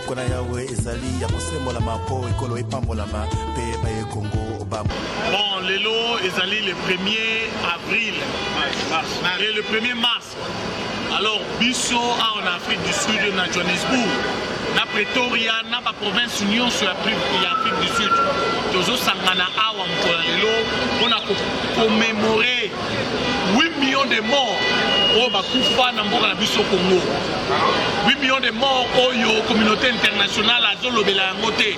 maboko na yawe ezali ya kosembola mapo ekolo epambolama pe baye Congo bambo. Bon, lelo ezali le 1er avril et le 1er mars. Alors biso en Afrique du Sud na Johannesburg na Pretoria na ba province union sur l'Afrique du Sud. Tozo sangana awa mkola lelo on a commémorer 8 millions de morts au bakufa na mboka na biso Congo. 8 millions de morts oyo communauté internationale azolobela yango te.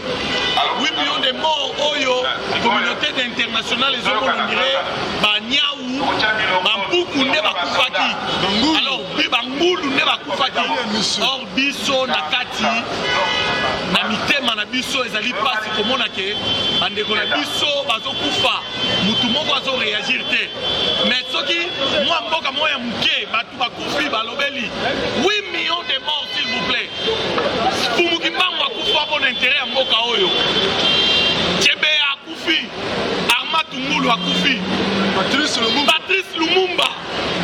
8 millions de morts oyo communauté internationale ezolobela banyau bampuku nde bakufaki. Alors bangulu nde bakufaki. Or biso na kati na mitema na biso ezali pasi komona ke bandeko na biso bazokufa mutu moko azo réagir te. Mais soki mwa mboka moya muke batu bakufi balobeli 8 millions de morts s'il vous plaît. Fumuki mbango akufa pour l'intérêt ya mboka oyo. Chebe akufi, Armatu Ngulu akufi, Patrice Lumumba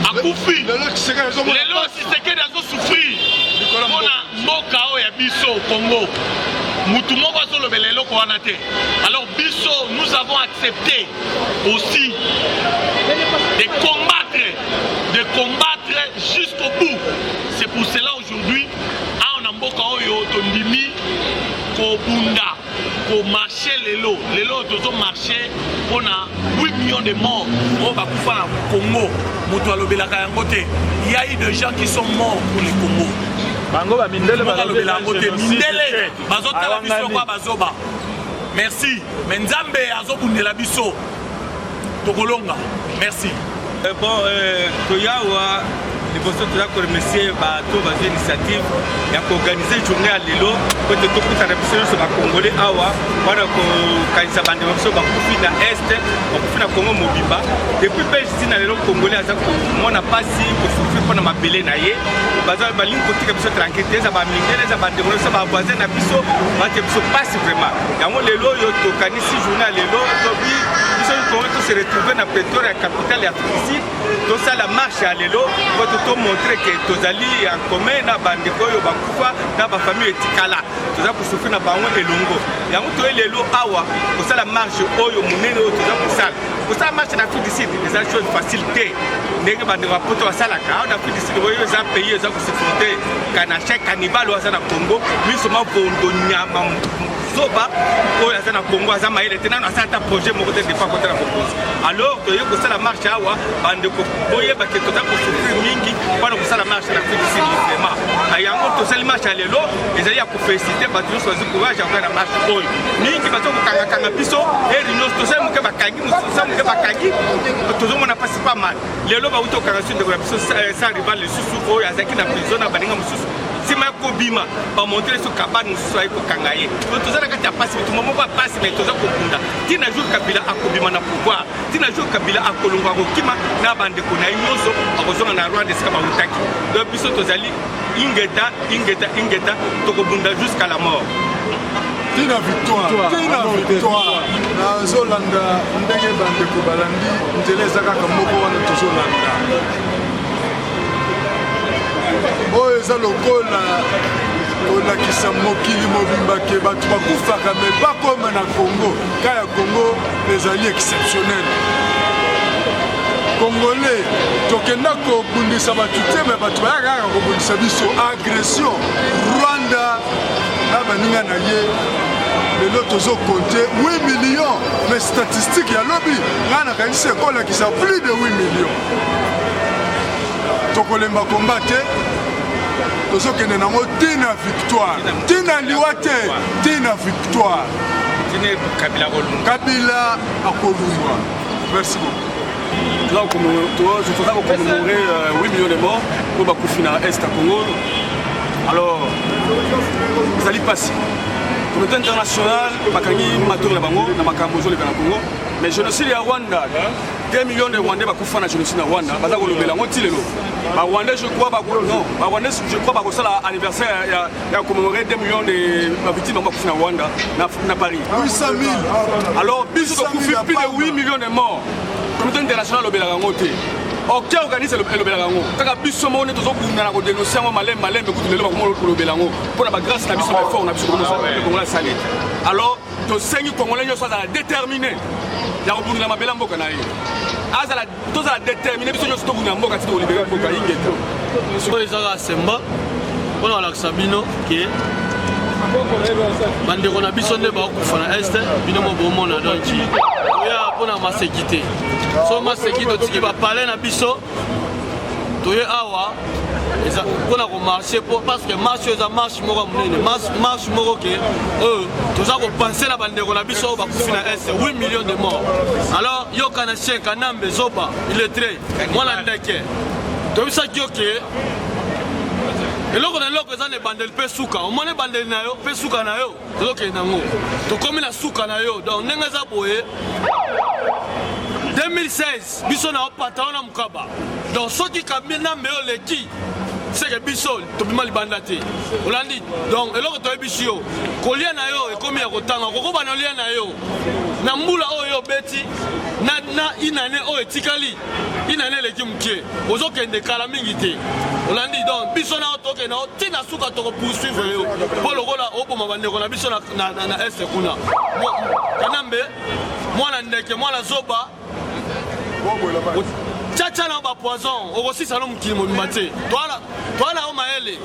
akufi. Lelo Tshisekedi azo souffrir. Mona mboka oyo ya biso Congo. Mutu moko azolobela eloko wana te. Alors biso nous avons accepté aussi de combattre jusqu'au bout. C'est pour cela aujourd'hui on a mboka oyo tondimi ko bunda ko marcher lelo tozo marcher on a 8 millions de morts au bakufa na Congo. Mutu alobelaka yango te. Il y a eu des gens qui sont morts pour le Congo. Bango ba mindele ba lobela yango te. Mindele bazotala biso kwa bazoba. Merci. Menzambe azobundela biso. Tokolonga. Merci. Bon, Toyawa, les personnes qui ont remercié les initiatives et organisé une journée à Lilo, pour que tout le monde soit congolais, awa, voilà que quand ils abandonnent na est, on peut Congo Mobiba. Depuis que je suis dans le Congolais, moi n'a pas si pour souffrir pour ma belé naïe. Bazar balin côté que biso tranquille, ça va mingé, ça va démontrer, ça va voisin na biso, va te biso passe vraiment. Yango Lelo yo to kanisi journée à Lilo, to bi biso ko to se retrouver na Pretoria, la capitale africaine. Tout ça la marche à Lelo, pour te montrer que tozali en commun na bandeko yo bakufa na ba famille etikala. Toza pour souffrir na bango elongo. Yango to Lelo awa, pour ça la marche oyo munene oyo toza pour ça. Pour ça marche na Afrique du Sud, des choses facilité. Ndenge bandeko poto wasala ka na Afrique du Sud oyo za pays za sécurité kanache cannibal oza na Congo, lui seulement bondo nyama zoba oyo aza na Congo aza maele te nano asala projet moko te de pas contre la propose. Alors to yo ko sala marche awa bandeko boye ba ke toza ko souffrir mingi wana ko sala marche na Afrique du Sud vraiment. Ayango to sala marche à Lelo ezali ya ko féliciter ba tous choisi courage à faire la marche oyo. Mingi ba to ko kanga biso et réunion to sala muke bakangi muke bakangi to zo mona passe pas mal. Lelo ba uto kangation de la biso sans rival le susu oyo azaki na prison na baninga mususu. Si ma kobima ba montrer sur kabane mususu ay ko kangaye. To za na kati ya passe tout moment ba passe mais to za ko bunda. Tina jour Kabila akobima na pouvoir. Tina jour Kabila akolongwa ko kima na bande ko na inyoso akozonga na Rwanda sika ba utaki. Donc biso to zali ingeta to ko bunda jusqu'à la mort. Tina victoire. Na Zolanda ndenge bande ko balandi nteleza kaka moko wana to Zolanda. Oyo eza lokola olakisa mokili mobimba ke bato bakufaka me bakoma na Congo ka ya Congo ezali exceptionnel. Congolais tokenda kobundisa bato te me bato bayaka kaka kobundisa biso agression. Rwanda na baninga na ye lelo tozokonte 8 millions mais statistique ya lobi nga nakanisi ekolakisa plus de 8 millions. Tokolemba komba te tozokende nango tina victoire tina liwa te tina victoire Kabila akolungwa. Merci beaucoup. Je voudrais commémorer 8 millions de morts pour Bakufina Est à Congo. Alors, vous allez passer. La communauté internationale, Bakangi Matour Bango, Namakambozo le Congo. Mais génocide à Rwanda, 2 millions de Rwandais bakufana na génocide à Rwanda. Bazako le Belango Tilelo. Rwandais, je crois, non. Rwandais, je crois, que c'est l'anniversaire, il y a commémoré 2 millions de victimes de Rwanda, à Paris. 800 000. Alors, plus de 8 millions de morts. La communauté internationale, le Belango. Ok, organise le Belango. Quand on a bis sommet, on est toujours pour nous dénoncer un malin, mais écoute, le Belango. Pour la grâce, on a bis fort, on a bis le Congo salé. Alors, tu sais que les Congolais sont déterminés. Il y a un peu de la Belango qu'on a eu. Tous à déterminer, parce que nous sommes en train de libérer pour Kaïngue. Si les gens sont bas, on a l'Axabino qui est. Bande on a bisonné ba kufana est bino mo bomo na donchi oya pona masekité so masekité tiki ba parler na biso toye awa eza pona ko marcher parce que marche eza marche moko munene marche moko ke toza ko penser na bande on a biso ba kufina est 8 millions de morts alors yo kana cheka nambe zoba il est très mwana ndeke to bisa kioke et là, on a des bandels pesuka. On a des bandels nayo, pesuka nayo. Donc, comme la souka nayo. Donc, nengaza boye. 2016, biso na opata on a mukaba. Donc, ceux qui kamina meo leki, c'est que biso to bima libandate. Olandi. Donc, et là, on a bisio. Kolia nayo et comme ya kotanga. Koko banolia nayo. Na mbula oyo beti. Na inane o etikali. Inane leki mkie. Ozo kende kala mingi te. Olandi donc biso na otoke na tina suka to poursuivre yo. Pour lokola oboma bandeko na biso na est kuna. Kanambe mwana ndeke mwana zoba. Tchatcha na ba poison. Okosi salom kilimo mbate. Toala o maele.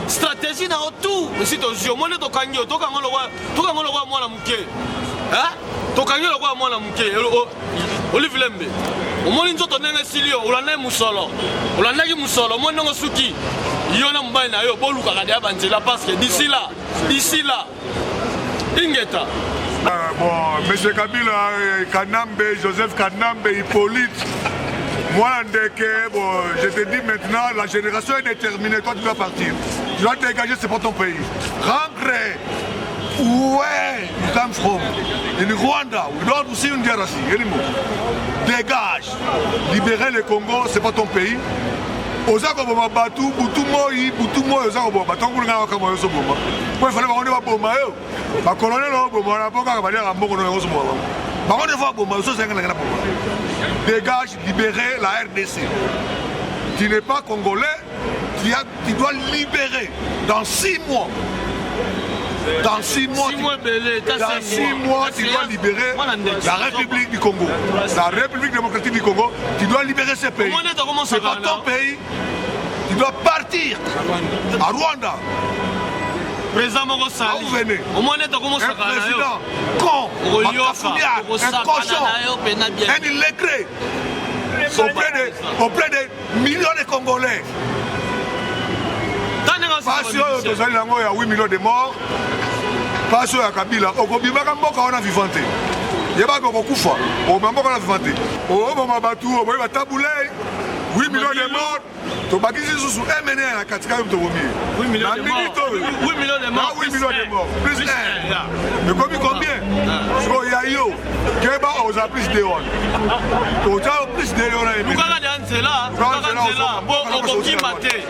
Stratégie na tout. Si to jio mone to kangio to kangolo kwa mwana mkie. Hein? Tokangi lokwa mwana muke Olive Lembe omoni nzoto ndenge silio olanda musolo olandaki musolo omoni ndenge suki yona mobali na yo boluka kadia banzela parce que d'ici là ingeta bon monsieur Kabila Kanambe Joseph Kanambe Hippolyte moi ndeke bon je te dis maintenant la génération est déterminée toi tu dois partir tu dois te dégager c'est pour ton pays rentre. Ouais, you come from in Rwanda, we don't see une guerre ici, dégage, libérer le Congo, c'est pas ton pays. Ozako boma batu, butu moi, ozako boma, tant qu'on a comme ça boma. Pour il fallait qu'on ait boma yo. Ma colonel boma, la boka va dire à mon colonel boma. Par contre, il faut boma, ça c'est un gars boma. Dégage, libérer la RDC. Tu n'es pas congolais, tu dois libérer dans 6 mois. Dans 6 mois, tu dois libérer la République du Congo. La République démocratique du Congo, tu dois libérer ce pays. C'est pas ton pays. Tu dois partir à Rwanda. Président Moko Sali. Vous venez. Un président con, un cochon, un illettré, auprès de millions de Congolais. Parce que il y a 8 millions de morts. Parce que Kabila, Okobimaka Mboka on a vivante. Il y a pas de Kokufa. On a Mboka on a vivante. On va battre, on va tabouler. 8 millions de morts. Tobakisi sous MNE à Katika de 8 millions de morts. 8 millions de morts. 8 millions de morts. Plus 1. Mais combien? Parce qu'il y a yo. Keba aux a plus de 1. Autant plus de 1. Nous avons là. Bon, on qui maté.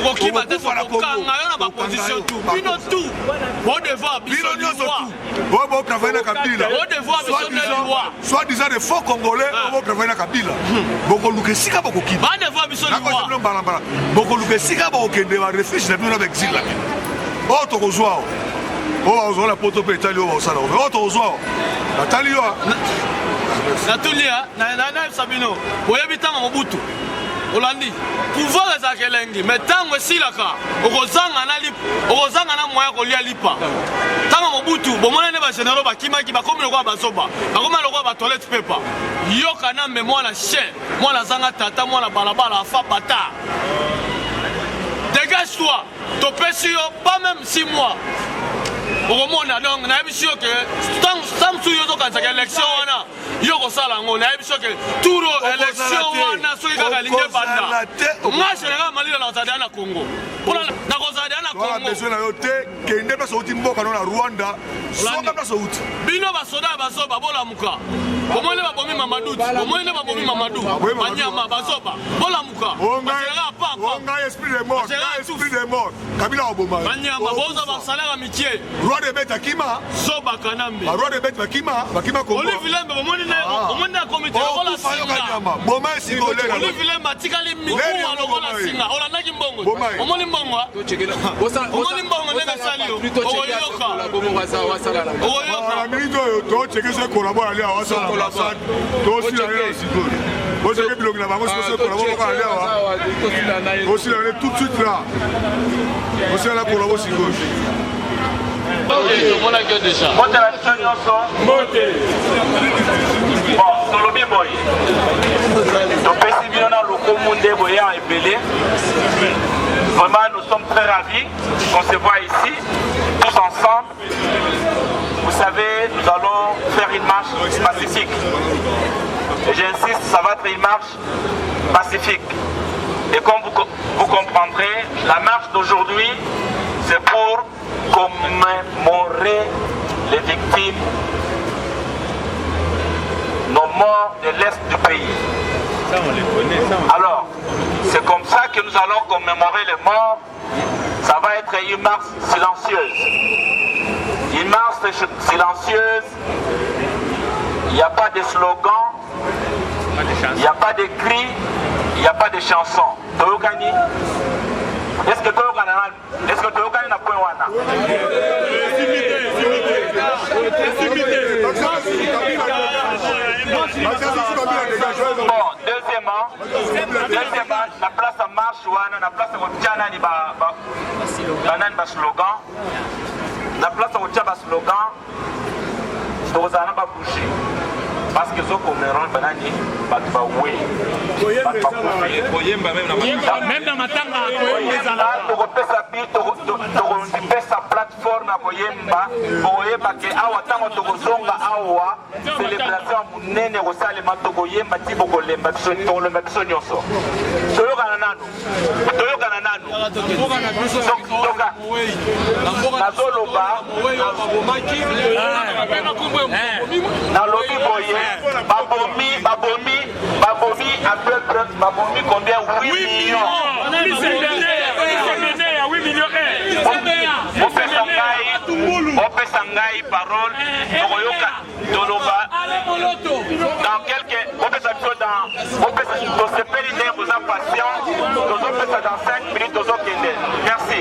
On qui maté. On a ma position tout. Bino tout. On devoir bino tout. On travaille na Kabila. On devoir bino soit disant des faux Congolais, on travaille na Kabila. Boko lukesika boko ki. On devoir bino boko lukesika boko kende ba refuge na bino exil là. Oh to kozwa. Oh ozwa la poto pe Italie o sala. Oh to kozwa. Natali yo. Natulia na Sabino. Oyebitanga Mobutu. Olandi pouvoir za kelengi mais tango silaka okozanga na moya kolia lipa tango Mobutu bomona ne ba généraux ba kimaki ba komi lokwa bazoba ba komi lokwa ba toilette paper yoka na me mwana chien mwana zanga tata mwana balabala afa bata dégage-toi to pesio pas même 6 mois okomona donc na yebisi yo ke samsu yo tokanisaka élection wana yo kosala yango na yebisi yo ke turo élection wana soki kaka linge banda nga général malila nakozala na Congo mpona nakozala na Congo besoin na yo te kende place outi mboka no na Rwanda soka place outi bino basoda bazoba bolamuka Bomone babomi Mamadou. Bomone babomi Mamadou. Banyama bazoba. Bola muka. Onga esprit de mort. Esprit de mort. Kabila oboma. Banyama boza ba salaire amitié. Roi de bête Akima. Soba kanambe. Roi de bête Bakima Kongo. Olivier bomone na comité lokola singa. Boma singolé. Olivier matikali miku lokola singa. Olandaki mbongo. Omoni mbongo. Omoni mbongo ndenge salio. Oyoka. Oyoka. Milito to cheke se collabore ali awasa ambassade. To si la singolé. Vous savez que le gouvernement se collabore avec lui. Aussi là tout de suite là. Aussi là collabore sur gauche. Vraiment, nous sommes très ravis qu'on se voit ici, tous ensemble. Vous savez, nous allons faire une marche pacifique. Et j'insiste, ça va être une marche pacifique. Et comme vous comprendrez, la marche d'aujourd'hui, c'est pour commémorer les victimes, nos morts de l'Est du pays. Ça, on les connaît, ça, Alors, c'est comme ça que nous allons commémorer les morts. Ça va être une marche silencieuse. Une marche silencieuse. Il n'y a pas de slogan, il n'y a pas de cris, il n'y a pas de chansons. Toyokani. Est-ce que Toyokani n'a point wana? Bon, deuxièmement, la place à marche wana, la place à Otiana ni ba slogan. La place à Otiana ba slogan. Tozana ba bouger. Parce que zo komeron banani batba we. Même dans matanga koyemba sa plateforme à Koyemba, Koyemba qui a autant de Gozonga Awa, célébration Munene Rosalema Togoyemba Tibogolemba, le Maxonioso. Toyoganano, Nazoloba, Nalobi Boye, Babomi, à peu près, Babomi combien? 8 millions. Sangai parole Doloba dans quelques vous en patience dans 5 minutes merci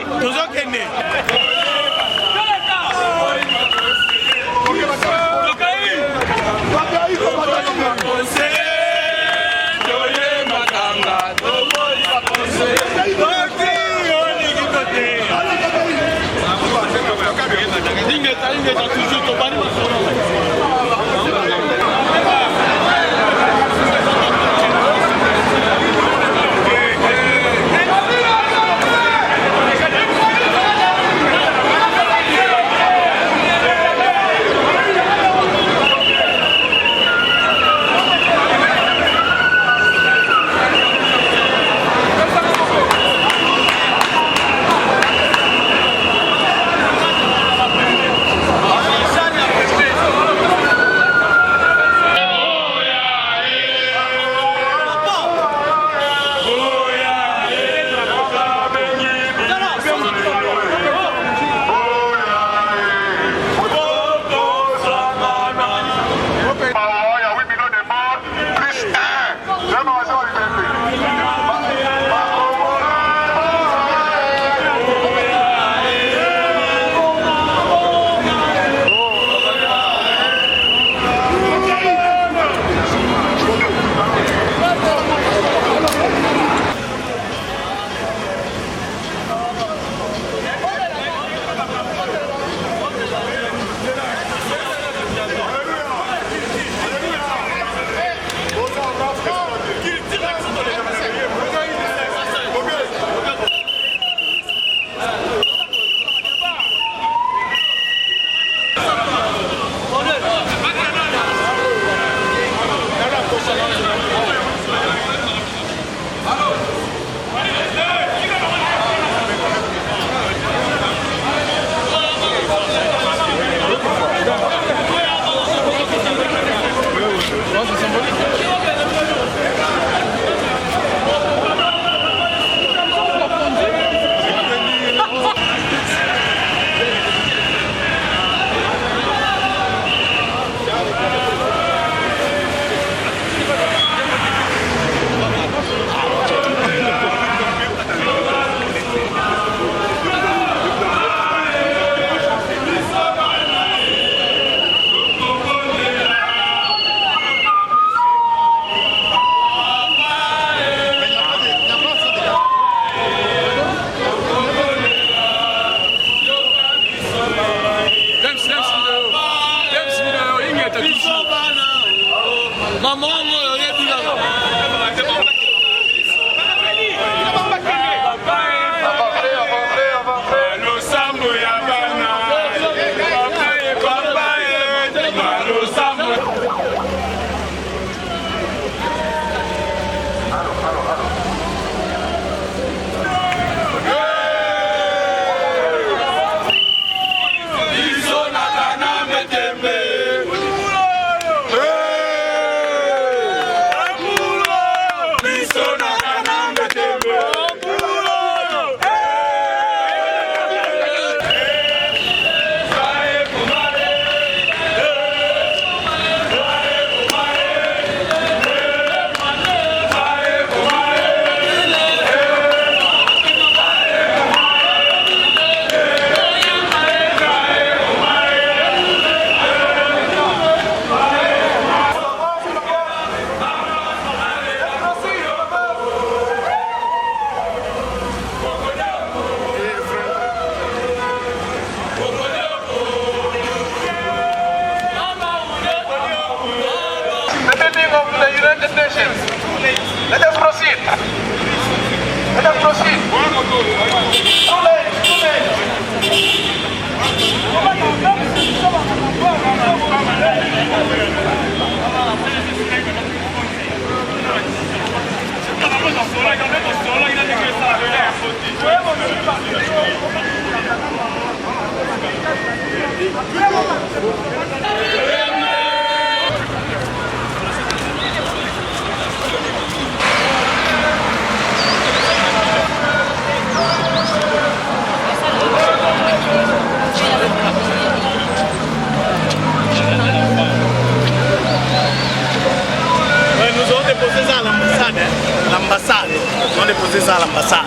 Nous avons déposé ça à l'ambassade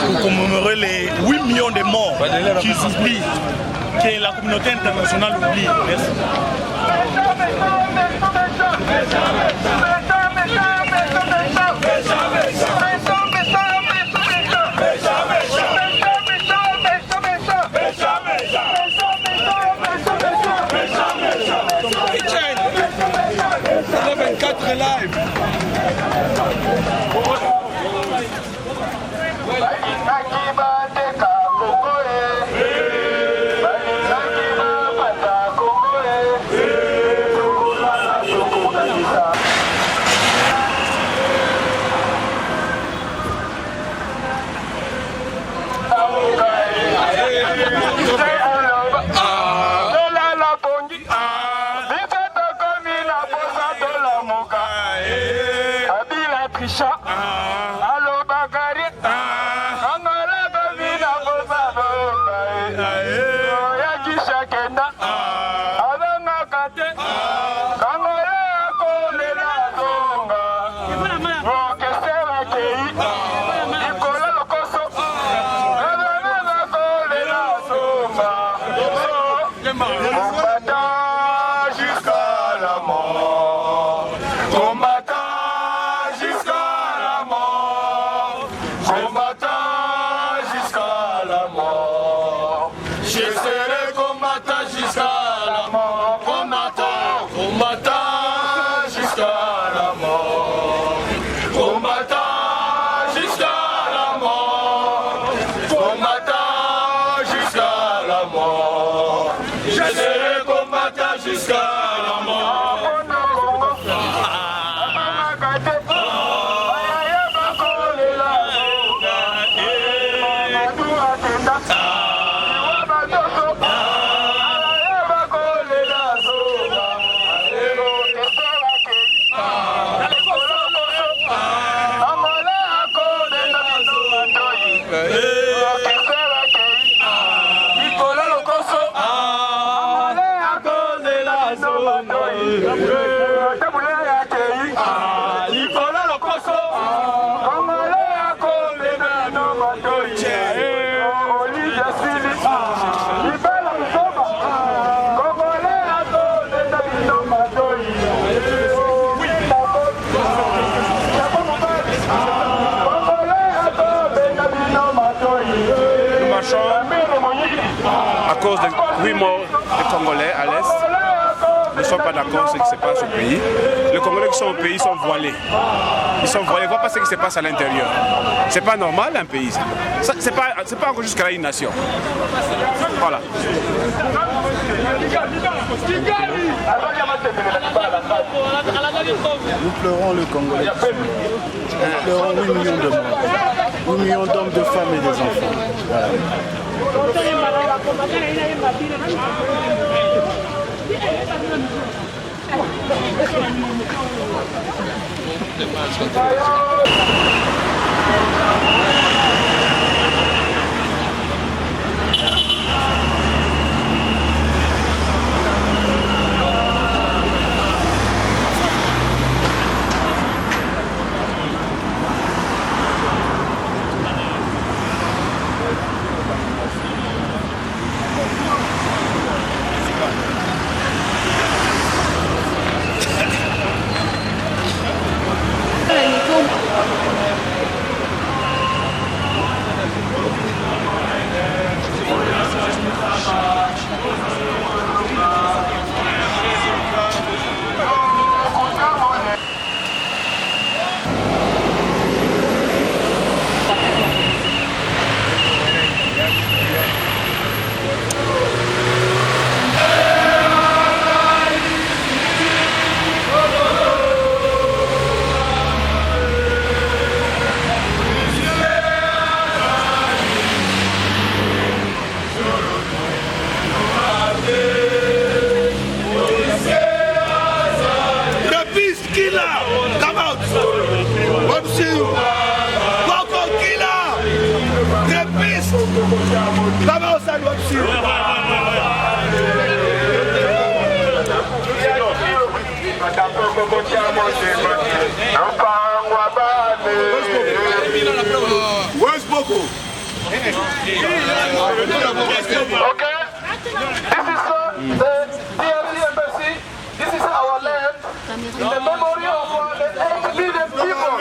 pour commémorer les 8 millions de morts qui oublient, que la communauté internationale oublie. Merci. Live. À cause de 8 morts de Congolais à l'Est, ne sont pas d'accord sur ce qui se passe au pays. Les Congolais qui sont au pays sont voilés. Ils sont voilés, ils ne voient pas ce qui se passe à l'intérieur. C'est pas normal un pays. C'est pas encore jusqu'à une nation. Voilà. Nous pleurons le Congolais. Nous pleurons 8 millions de morts. 8 millions d'hommes, de femmes et des enfants. Voilà. Where's Boko? Okay? This is our land. In the memory of the 8 million people.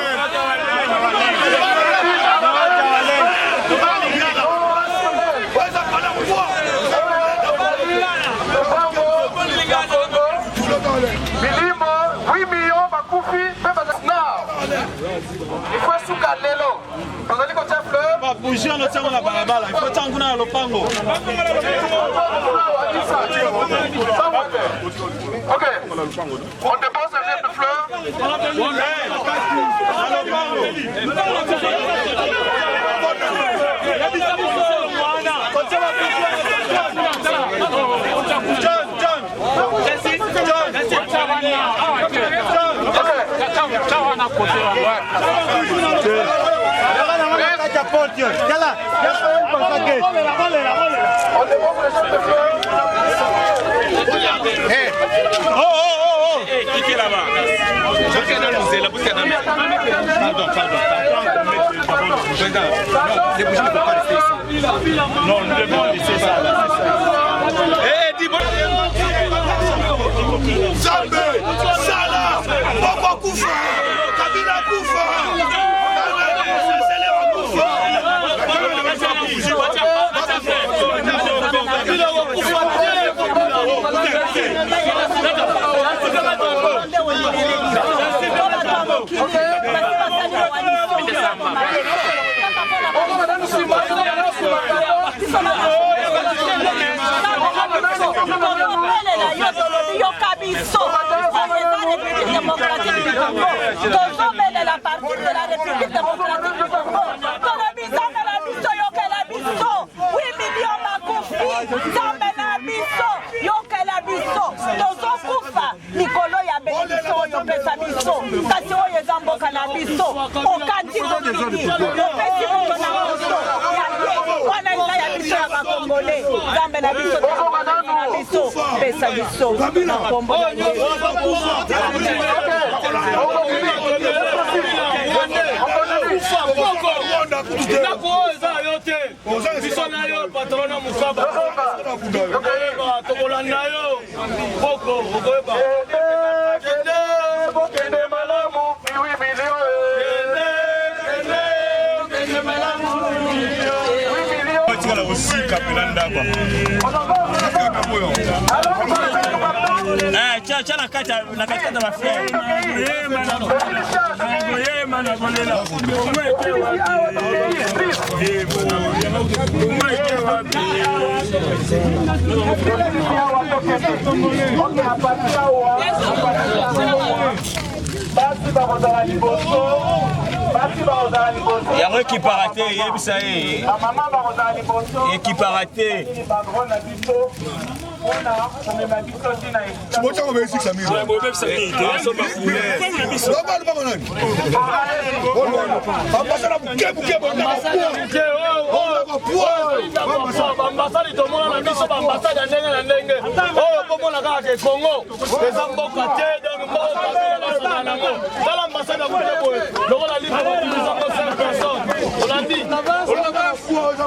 Bouger le tient la balabala, il faut tanguer dans le pango. Ok, on dépose un verre de fleurs. Quittez là-bas. Pardon. Les bougies ne peuvent pas rester ici. Non, nous devons laisser ça. Zambe, Sala, Boko Koufa, Kabila Koufa. La partie de la République démocratique du Congo. 8 millions makufi, Zambena biso, yokela biso, tozo kufa, Nikolo ya benebiso, yopesa biso, kasi oye zamboka na biso, okati zomidi, yopesi moto na biso, yaye, wana ila ya biso ya bakongole, Zambena biso, na biso, pesa biso, na kombo na biso. Tiens la carte de ma frère. Il y a un qui part raté, il y a qui part raté.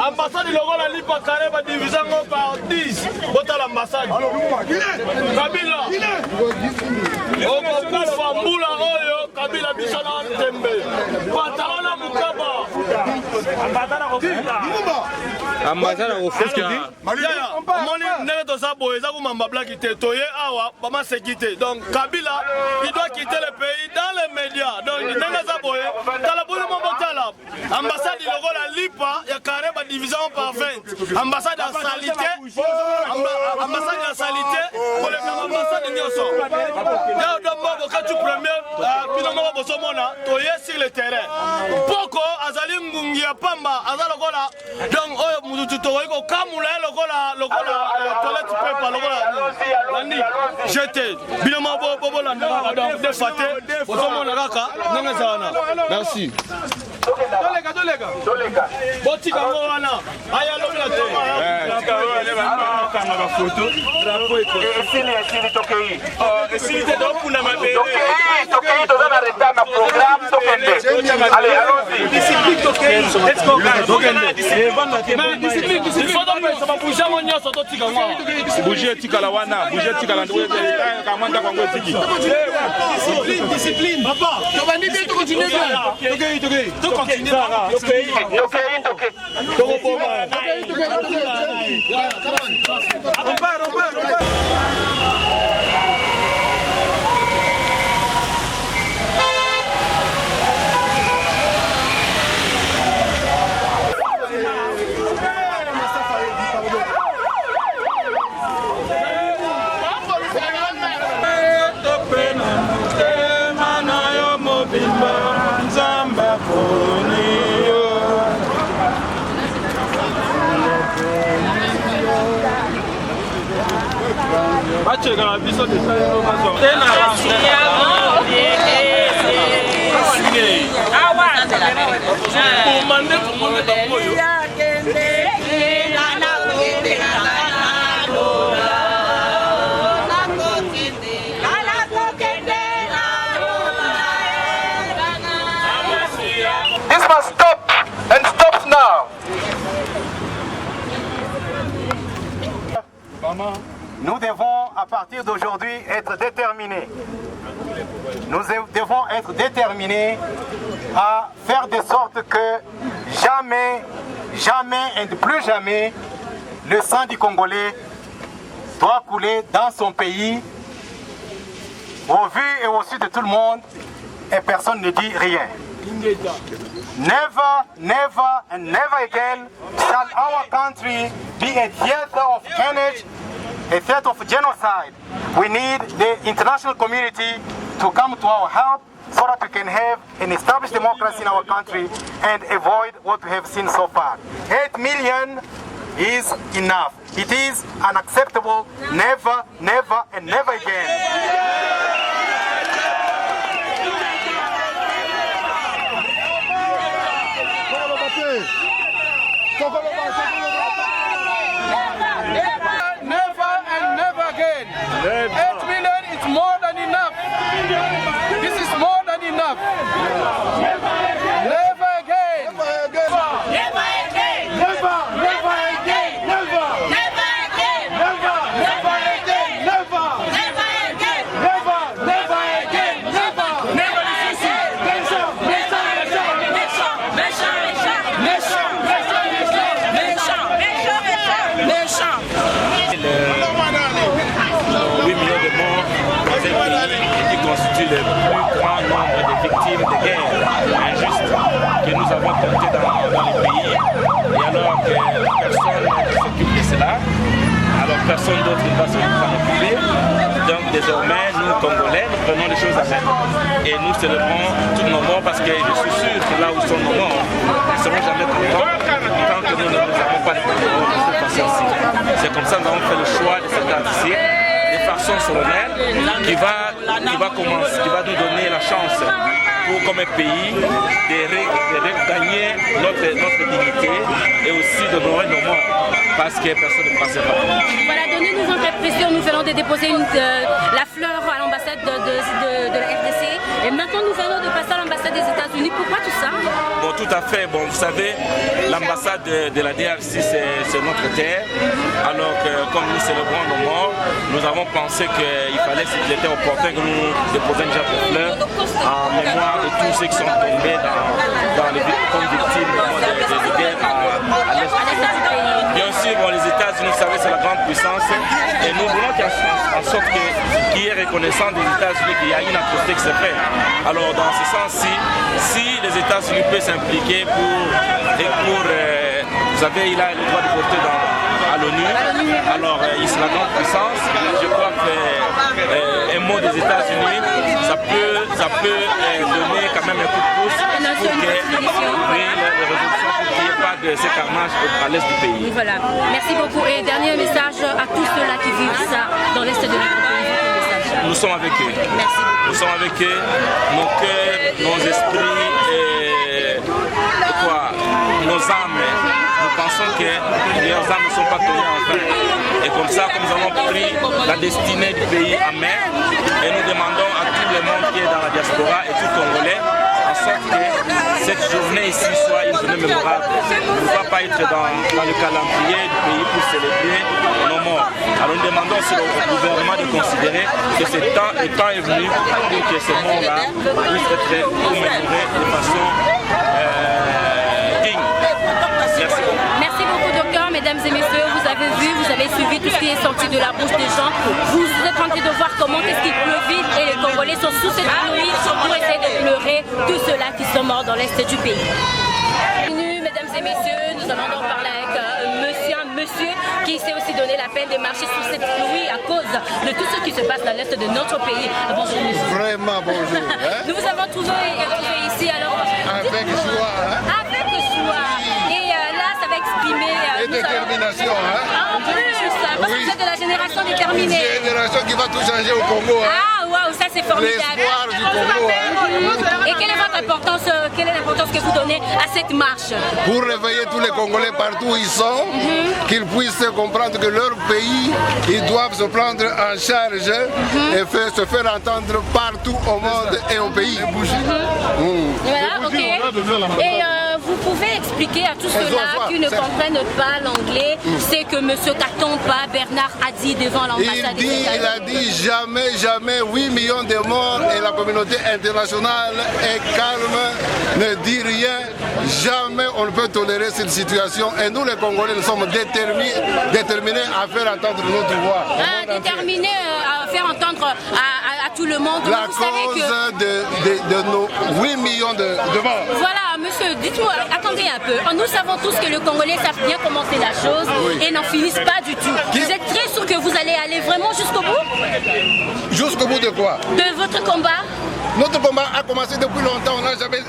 Ambassade lokola lipa carré ba division par 10 bota l'ambassade Kabila okufa mbula oyo Kabila biso na ntembe patalona mukaba ambassade officiel moni ndenge toza boye eza komamba blaki te toye awa bamasekite donc Kabila il doit quitter le pays dans les médias donc ndenge eza boye tala boli mobotala ambassade lokola lipa ya carré ba division par 20 ambassade ya salité ambassade ya salité koleka ambassade nyonso ya do moko katu premier bino moko bosomona toye sur le terrain poko azali ngungi ya pamba azali lokola donc oyo mutu tokoki kokamula lokola toilette paper lokola landi jeté bino moko bobolanda donc defate bosomona kaka ndenge ezala merci Dolega. Botika wana. Aya lobela te. bakanga ba photo drapeau esili tokei esili te donc kuna mabele tokei toza na retard na programme tokende. Allez, allons-y. discipline tokei est-ce qu'on gagne tokende discipline il faut donc ça bouger mon nyonso to tika ngwa bouger tikala wana bouger tikala ndo ka mwanda kwa ngo tiki discipline papa to bandi bien to continuer tokei to continuer Tokei. to boma on part This must stop and stop now. Nous devons à partir d'aujourd'hui être déterminés. Nous devons être déterminés à faire de sorte que jamais et plus jamais le sang du Congolais doit couler dans son pays au vu et au su de tout le monde et personne ne dit rien. Never and never again shall our country be a theater of carnage, a theater of genocide. We need the international community to come to our help so that we can have an established democracy in our country and avoid what we have seen so far. 8 million is enough. It is unacceptable. Never and never again. never and never again 8 million is more than enough. This is more than enough. Never again. constitue le plus grand nombre de victimes de guerre injustes que nous avons compté dans le pays. Et alors que personne ne s'occupe de cela, alors personne d'autre ne va s'en occuper. Donc désormais, nous Congolais, nous prenons les choses à main et nous célébrons tous nos morts parce que je suis sûr que là où sont nos morts, ils ne seront jamais contents tant que nous n'avons pas de morts de cette façon-ci. C'est comme ça que nous avons fait le choix de cette date ici, de façon solennelle, qui va nous donner la chance pour, comme un pays, de regagner notre dignité et aussi de honorer nos morts, parce que personne ne passera. Voilà, donnez-nous votre impression. Nous venons de déposer la fleur à l'ambassade de la RDC et maintenant nous venons de passer à l'ambassade des États-Unis. Pourquoi tout ça? Bon, tout à fait. Bon, vous savez, l'ambassade de la DRC, c'est notre terre. Alors que, comme nous célébrons nos morts, nous avons pensé qu'il fallait, s'il était opportun, que nous déposions déjà des fleurs en mémoire de tous ceux qui sont tombés comme victimes de guerre à l'est du pays. Bien sûr, bon, les États-Unis, vous savez, c'est la grande puissance et nous voulons en sorte qu'il y ait reconnaissance des États-Unis qu'il y a une atrocité qui se fait. Alors, dans ce sens-ci, si les États-Unis peuvent s'impliquer vous savez, il a le droit de voter à l'ONU, alors il sera la grande puissance. Je crois qu'un mot des États-Unis, ça peut donner quand même un coup de pouce pour que les résolutions, pour qu'il n'y ait pas de ces carnages à l'est du pays. Voilà, merci beaucoup. Et dernier message à tous ceux-là qui vivent ça dans l'est de notre pays. Nous sommes avec eux. Merci beaucoup. Nous sommes avec eux, nos cœurs, nos esprits nos âmes, nous pensons que leurs âmes ne sont pas tombées en vain. Et comme ça, comme nous avons pris la destinée du pays en main, et nous demandons à tout le monde qui est dans la diaspora et tout Congolais, en sorte que cette journée ici soit une journée mémorable. On ne doit pas être dans le calendrier du pays pour célébrer nos morts. Alors nous demandons au gouvernement de considérer que le temps est venu pour que ces morts-là puissent être commémorés de façon digne. Merci beaucoup. Merci beaucoup, docteur. Mesdames et messieurs, vous avez vu, vous avez suivi tout ce qui est sorti de la bouche des gens. Vous êtes en train de voir comment est-ce qu'il pleut vite et les Congolais sont sous cette pluie pour essayer de pleurer tous ceux-là qui sont morts dans l'est du pays. Mesdames et messieurs, nous allons donc parler avec un monsieur qui s'est aussi donné la peine de marcher sous cette pluie à cause de tout ce qui se passe dans l'est de notre pays. Bonjour monsieur. Vraiment bonjour. Hein? Nous vous avons trouvé ici alors. Avec joie. Hein? Avec joie. Et là, ça va exprimer. Et détermination. Hein? En plus, parce que vous êtes de la génération déterminée. Une génération qui va tout changer au Congo. Hein? Ah, waouh, ça c'est formidable. L'espoir du Congo. Hein? Et quelle est votre importance, quelle est l'importance que vous donnez à cette marche? Pour réveiller tous les Congolais partout où ils sont, qu'ils puissent comprendre que leur pays, ils doivent se prendre en charge et se faire entendre partout au monde et au pays. Voilà, ok. Et vous pouvez expliquer à tous ceux-là qui ne comprennent pas l'anglais ce que M. Katompa Bernard a dit devant l'ambassade des États-Unis? Il a dit jamais 8 millions de morts et la communauté internationale est calme, ne dit rien. Jamais on ne peut tolérer cette situation et nous les Congolais nous sommes déterminés à faire entendre notre voix. Déterminés à faire entendre à tout le monde. La cause de nos 8 millions de morts. Voilà, monsieur, dites-moi, attendez un peu. Nous savons tous que les Congolais savent bien comment c'est la chose et n'en finissent pas du tout. Vous êtes très sûr que vous allez aller vraiment jusqu'au bout? Jusqu'au bout de quoi? De votre combat? Notre combat a commencé depuis longtemps,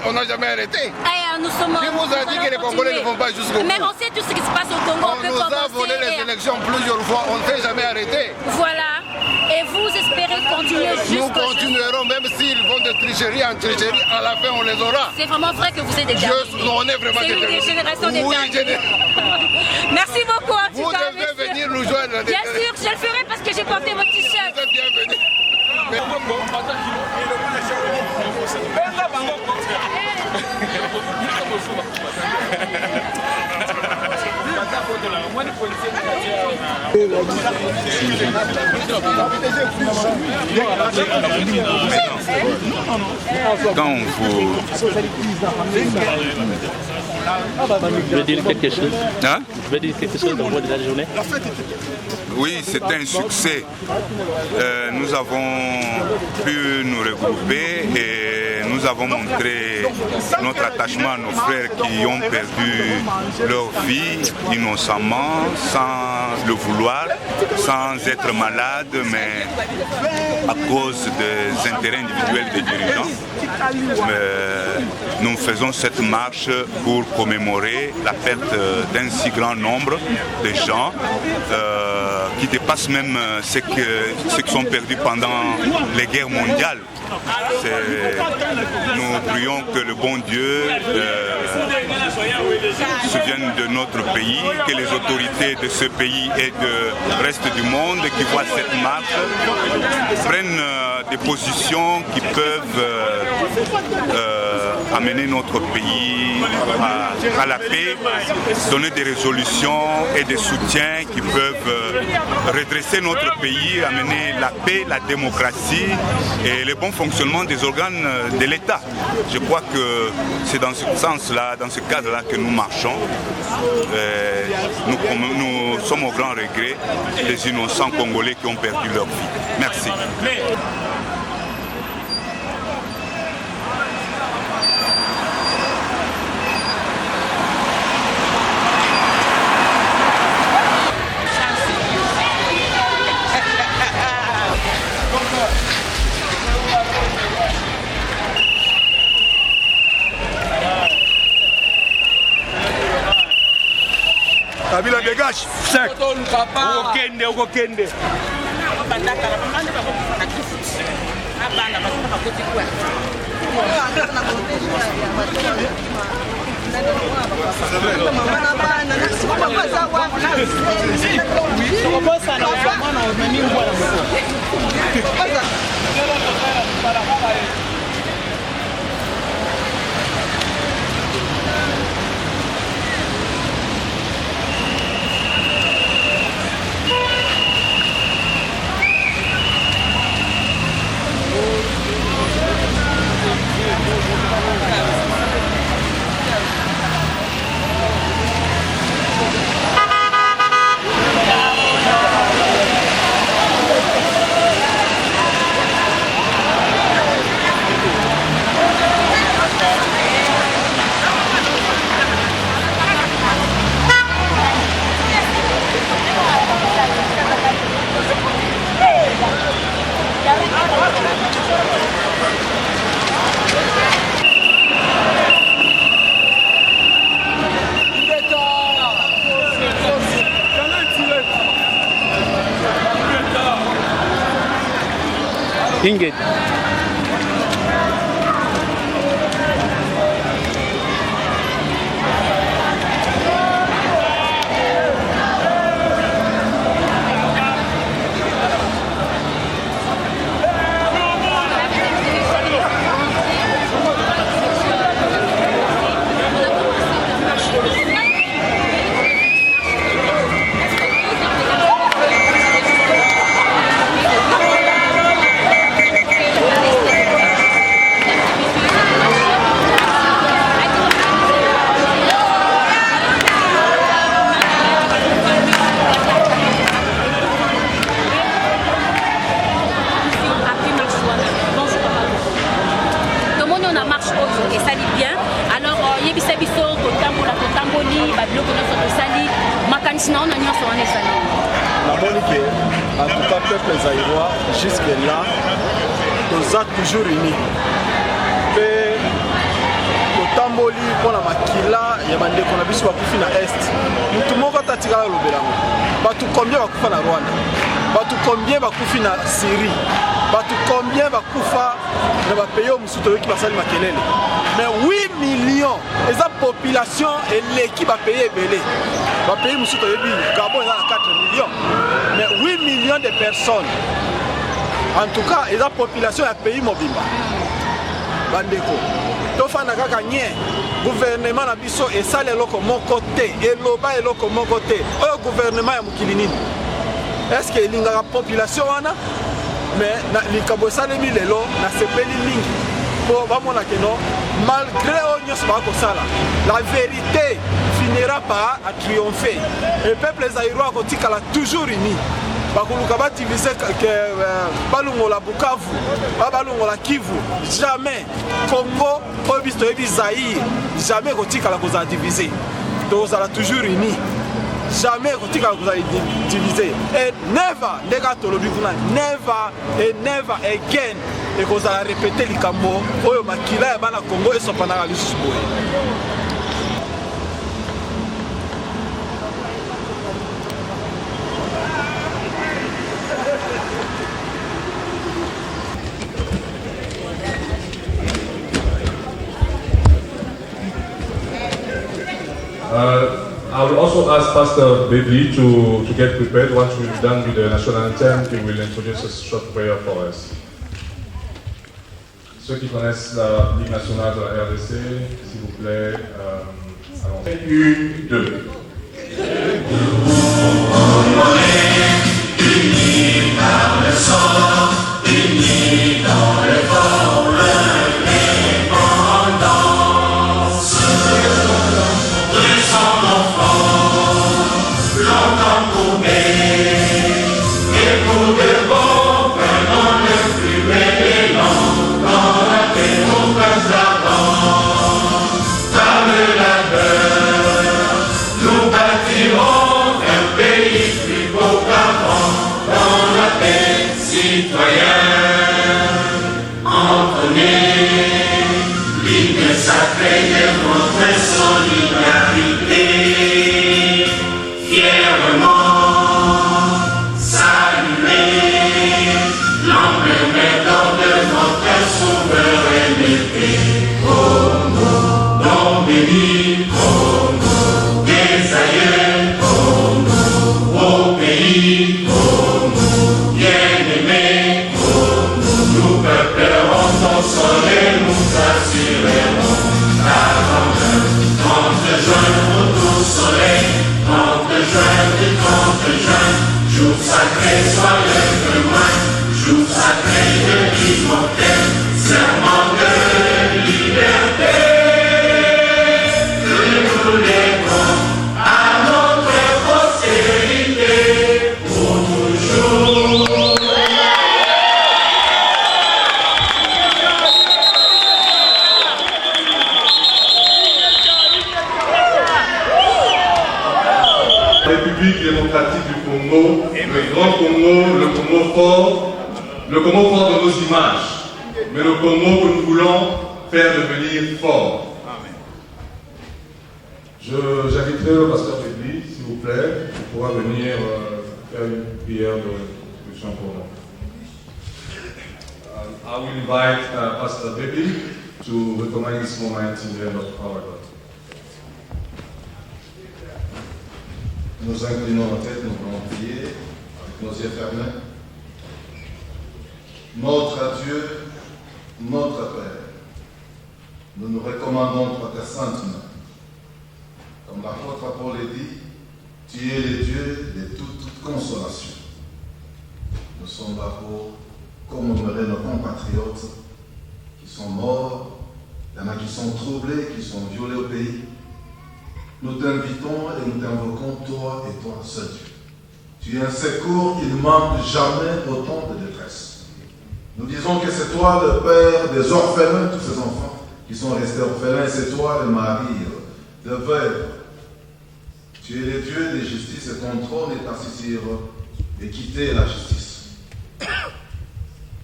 on n'a jamais arrêté. Nous sommes, qui vous a dit que les Congolais ne vont pas jusqu'au bout? Mais on sait tout ce qui se passe au Congo. On nous a volé les élections plusieurs fois, on ne s'est jamais arrêté. Voilà. Et vous espérez continuer jusqu'au bout? Nous continuerons, même s'ils vont de tricherie en tricherie, à la fin on les aura. C'est vraiment vrai que vous êtes déterminés. On est vraiment déterminés. C'est une génération déterminée. Merci beaucoup. Vous devez venir nous joindre. Bien sûr, je le ferai parce que j'ai porté votre t-shirt. Vous êtes bienvenus. Quand vous... Je vais dire quelque chose. Hein? Je vais dire quelque chose au bout de la journée. Oui, c'est un succès. Nous avons pu nous regrouper et nous avons montré notre attachement à nos frères qui ont perdu leur vie innocemment, sans le vouloir, sans être malades, mais à cause des intérêts individuels des dirigeants. Nous faisons cette marche pour commémorer la perte d'un si grand nombre de gens qui dépassent même ceux qui sont perdus pendant les guerres mondiales. Nous prions que le bon Dieu se souvienne de notre pays, que les autorités de ce pays et du reste du monde qui voient cette marche prennent des positions qui peuvent amener notre pays à la paix, donner des résolutions et des soutiens qui peuvent redresser notre pays, amener la paix, la démocratie et le bon fonctionnement des organes de l'État. Je crois que c'est dans ce sens-là, dans ce cadre-là que nous marchons. Nous sommes au grand regret des innocents Congolais qui ont perdu leur vie. Merci. Kabila dégage. Sec. Okende. Ingrid. En tout cas, peuple zaïrois, jusque-là, nous a toujours unis. Et le tamboli pour la makila, il y a des gens qui sont à l'Est. Tout le monde va t'attirer à l'Obéla. Combien va couper na Rwanda? Combien va couper na Syrie? Combien va couper dans les pays où nous qui va salir makelele? Mais 8 millions, et la population et l'équipe va payer belé. Va payer nous Gabon est à 4 millions. Mais 8 millions de personnes. En tout cas, et la population est pays mobile. Bandeko. Tofana kaka nye. Gouvernement na biso et ça les locaux mon côté et loba et locaux mon côté. Au gouvernement ya mukilini. Est-ce que la population wana mais les Kabosale Milelo na sepeli mingi pour vamona que non malgré la vérité finira par à triompher. Et le peuple zaïrois a toujours uni. Bakuluka ba diviser balungola Bukavu, balungola Kivu, jamais Congo, Obisto et Zaïre, jamais kotika la koza diviser. Donc ça l'a toujours uni. Jamais kotika la koza diviser. Et never, never et never again. Et koza répéter likambo oyo makila ya bana Congo et sopana lisusu boye. I will also ask Pastor Baby to get prepared. Once we've done with the national anthem, he will introduce a short prayer for us. Ceux qui connaissent l'hymne national de la RDC, s'il vous plaît, allons-y. 1, 2. Unis par le sang, unis dans le corps, sacré de notre solidarité, fièrement saluer l'emblème d'or de notre souveraineté. Congo, nom béni. du contre-juin, jour sacré soit le témoin, jour sacré de l'immortel, serment de liberté. Que nous lèvons à notre postérité pour toujours. République démocratique du Congo, le grand Congo, le Congo fort de nos images, mais le Congo que nous voulons faire devenir fort. J'inviterai le pasteur Bébli, s'il vous plaît, il pourra venir faire une prière de restitution pour nous. I will invite Pastor Bébli to recommend this moment in the end of our God. Nous inclinons la tête, nous allons prier avec nos yeux fermés. Notre Dieu, notre Père, nous nous recommandons à ta sainte main. Comme l'apôtre Paul l'a dit, tu es le Dieu de toute consolation. Nous sommes là pour commémorer nos compatriotes qui sont morts, il y en a qui sont troublés, qui sont violés au pays. Nous t'invitons et nous t'invoquons, toi et toi, seul Dieu. Tu es un secours qui ne manque jamais au temps de détresse. Nous disons que c'est toi le Père des orphelins, tous ces enfants qui sont restés orphelins, c'est toi le mari de veuves. Tu es le Dieu de justice et ton trône est assis sur l'équité et la justice.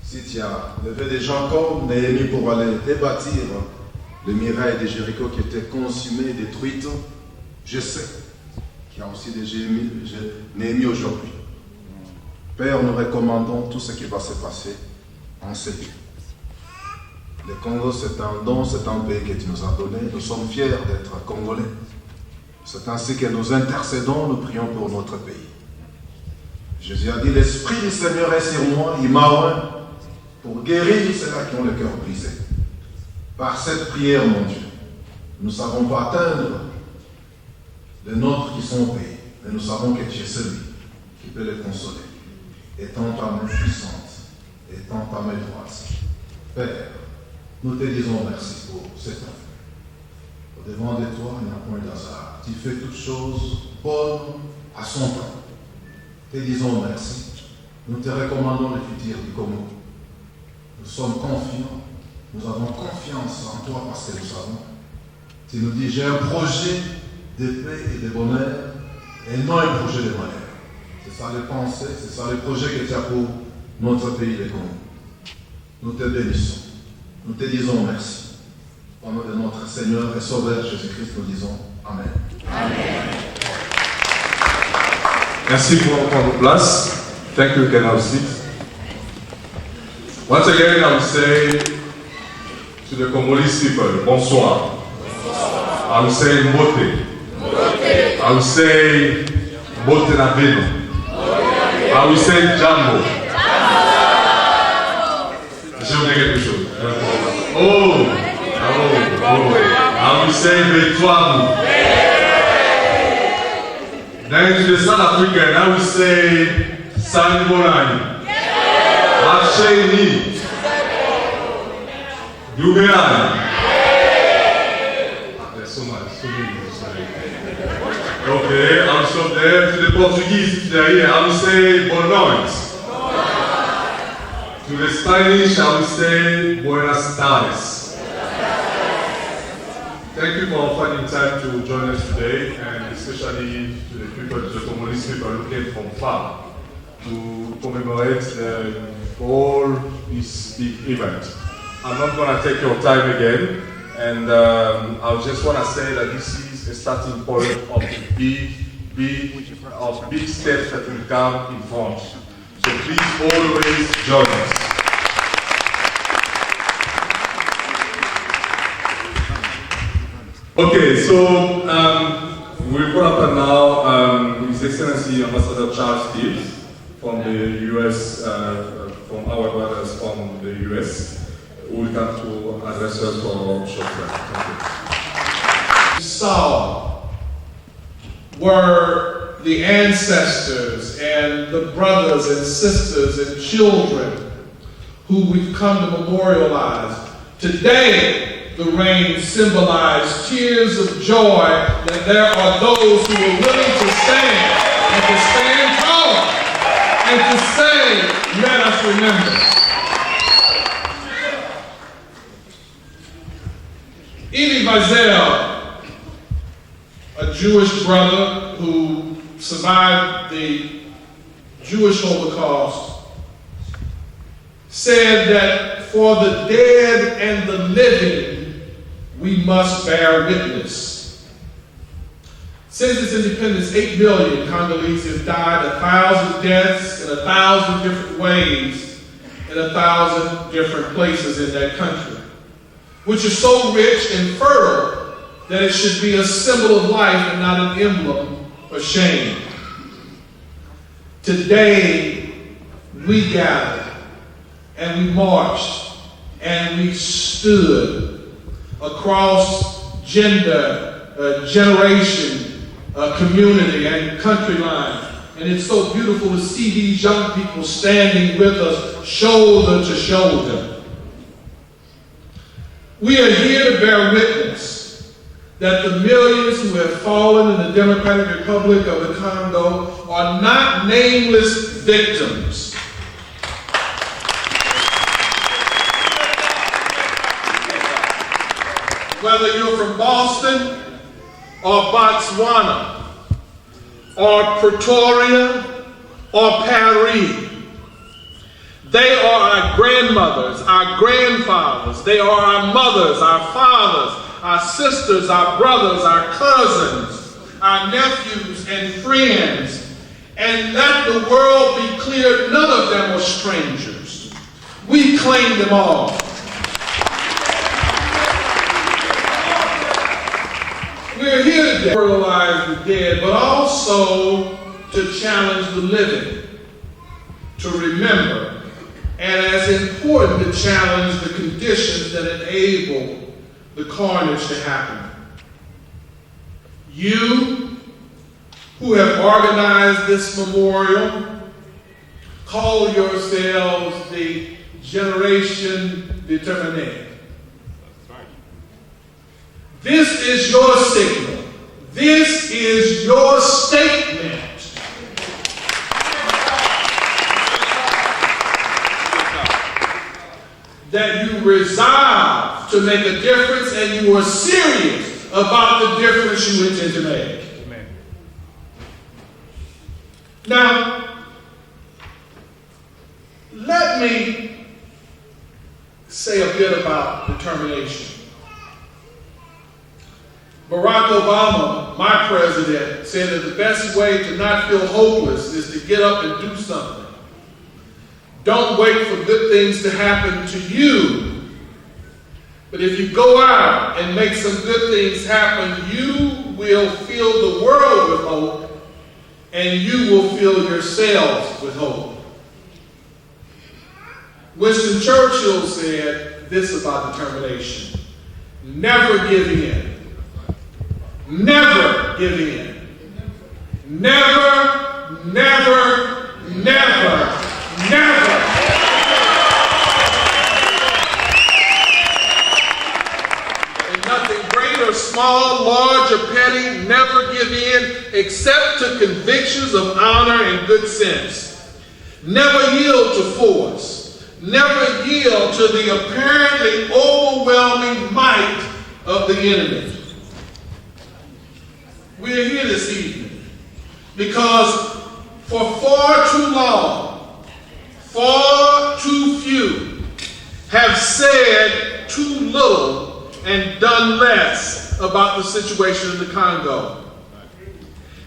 Si tu as levé des gens comme Néhémie pour aller débâtir les murailles de Jéricho qui étaient consumées et détruites, je sais qu'il y a aussi des Néhémie aujourd'hui. Père, nous recommandons tout ce qui va se passer en ce lieu. Le Congo, c'est un don, c'est un pays que tu nous as donné. Nous sommes fiers d'être Congolais. C'est ainsi que nous intercédons, nous prions pour notre pays. Jésus a dit, l'Esprit du Seigneur est sur moi, il m'a oint pour guérir ceux-là qui ont le cœur brisé. Par cette prière, mon Dieu, nous ne savons pas atteindre les nôtres qui sont au pays, mais nous savons que tu es celui qui peut les consoler. Étends ta main puissante, étends ta main droite. Père, nous te disons merci pour cet enfant. Au-devant de toi, il n'y a point d'hasard. Tu fais toutes choses bonnes à son temps. Te disons merci. Nous te recommandons le futur du Congo. Nous sommes confiants. Nous avons confiance en toi parce que nous savons. Tu nous dis, j'ai un projet de paix et de bonheur et non un projet de malheur. C'est ça les pensées, c'est ça les projets que tu as pour notre pays, le Congo. Nous te bénissons. Nous te disons merci. Au nom de notre Seigneur et Sauveur Jésus-Christ, nous disons Amen. Amen. Merci pour prendre place. Thank you, can I sit? Once again, I will say to the Congolese people, bonsoir. I will say Mbote. I will say Mbote na Beno. I will say Jambo. J'ai oublié quelque chose. Oh, I will say Betwamu. Then to the South African, I will say Sanibonani. Acheni. Yubeani. There's so many. Okay, I'm so there. To the Portuguese, if they're here, I will say Bonoit. To the Spanish, I will say Buenas tardes. Thank you for finding time to join us today, and especially to the people, to the Congolese people who came from far to commemorate all this big event. I'm not going to take your time again, and I just want to say that this is a starting point of big steps that will come in front. So please always join us. Okay, so we'll put up now His Excellency Ambassador Charles Gibbs from the US, from our brothers from the US, who will come to address us for short time. Thank you. Saw were the ancestors and the brothers and sisters and children who we've come to memorialize. Today, the rain symbolized tears of joy that there are those who are willing to stand and to stand tall and to say, let us remember. Elie Wiesel, a Jewish brother who survived the Jewish Holocaust, said that for the dead and the living, we must bear witness. Since its independence, 8 million Congolese have died, 1,000 deaths in 1,000 different ways, in 1,000 different places in that country, which is so rich and fertile that it should be a symbol of life and not an emblem of shame. Today, we gathered and we marched and we stood across gender, generation, community, and country lines. And it's so beautiful to see these young people standing with us shoulder to shoulder. We are here to bear witness that the millions who have fallen in the Democratic Republic of the Congo are not nameless victims. Whether you're from Boston or Botswana or Pretoria or Paris, they are our grandmothers, our grandfathers. They are our mothers, our fathers, our sisters, our brothers, our cousins, our nephews and friends. And let the world be clear, none of them are strangers. We claim them all. We're here today to memorialize the dead, but also to challenge the living, to remember, and as important, to challenge the conditions that enable the carnage to happen. You who have organized this memorial, call yourselves the Generation Determinée. This is your signal. This is your statement. That you resolve to make a difference and you are serious about the difference you intend to make. Amen. Now, let me say a bit about determination. Barack Obama, my president, said that the best way to not feel hopeless is to get up and do something. Don't wait for good things to happen to you. But if you go out and make some good things happen, you will fill the world with hope, and you will fill yourselves with hope. Winston Churchill said this about determination: never giving in. Never giving in. Never, never, never, never. And nothing great or small, large or petty, never give in except to convictions of honor and good sense. Never yield to force. Never yield to the apparently overwhelming might of the enemy. We're here this evening because for far too long, far too few have said too little and done less about the situation in the Congo.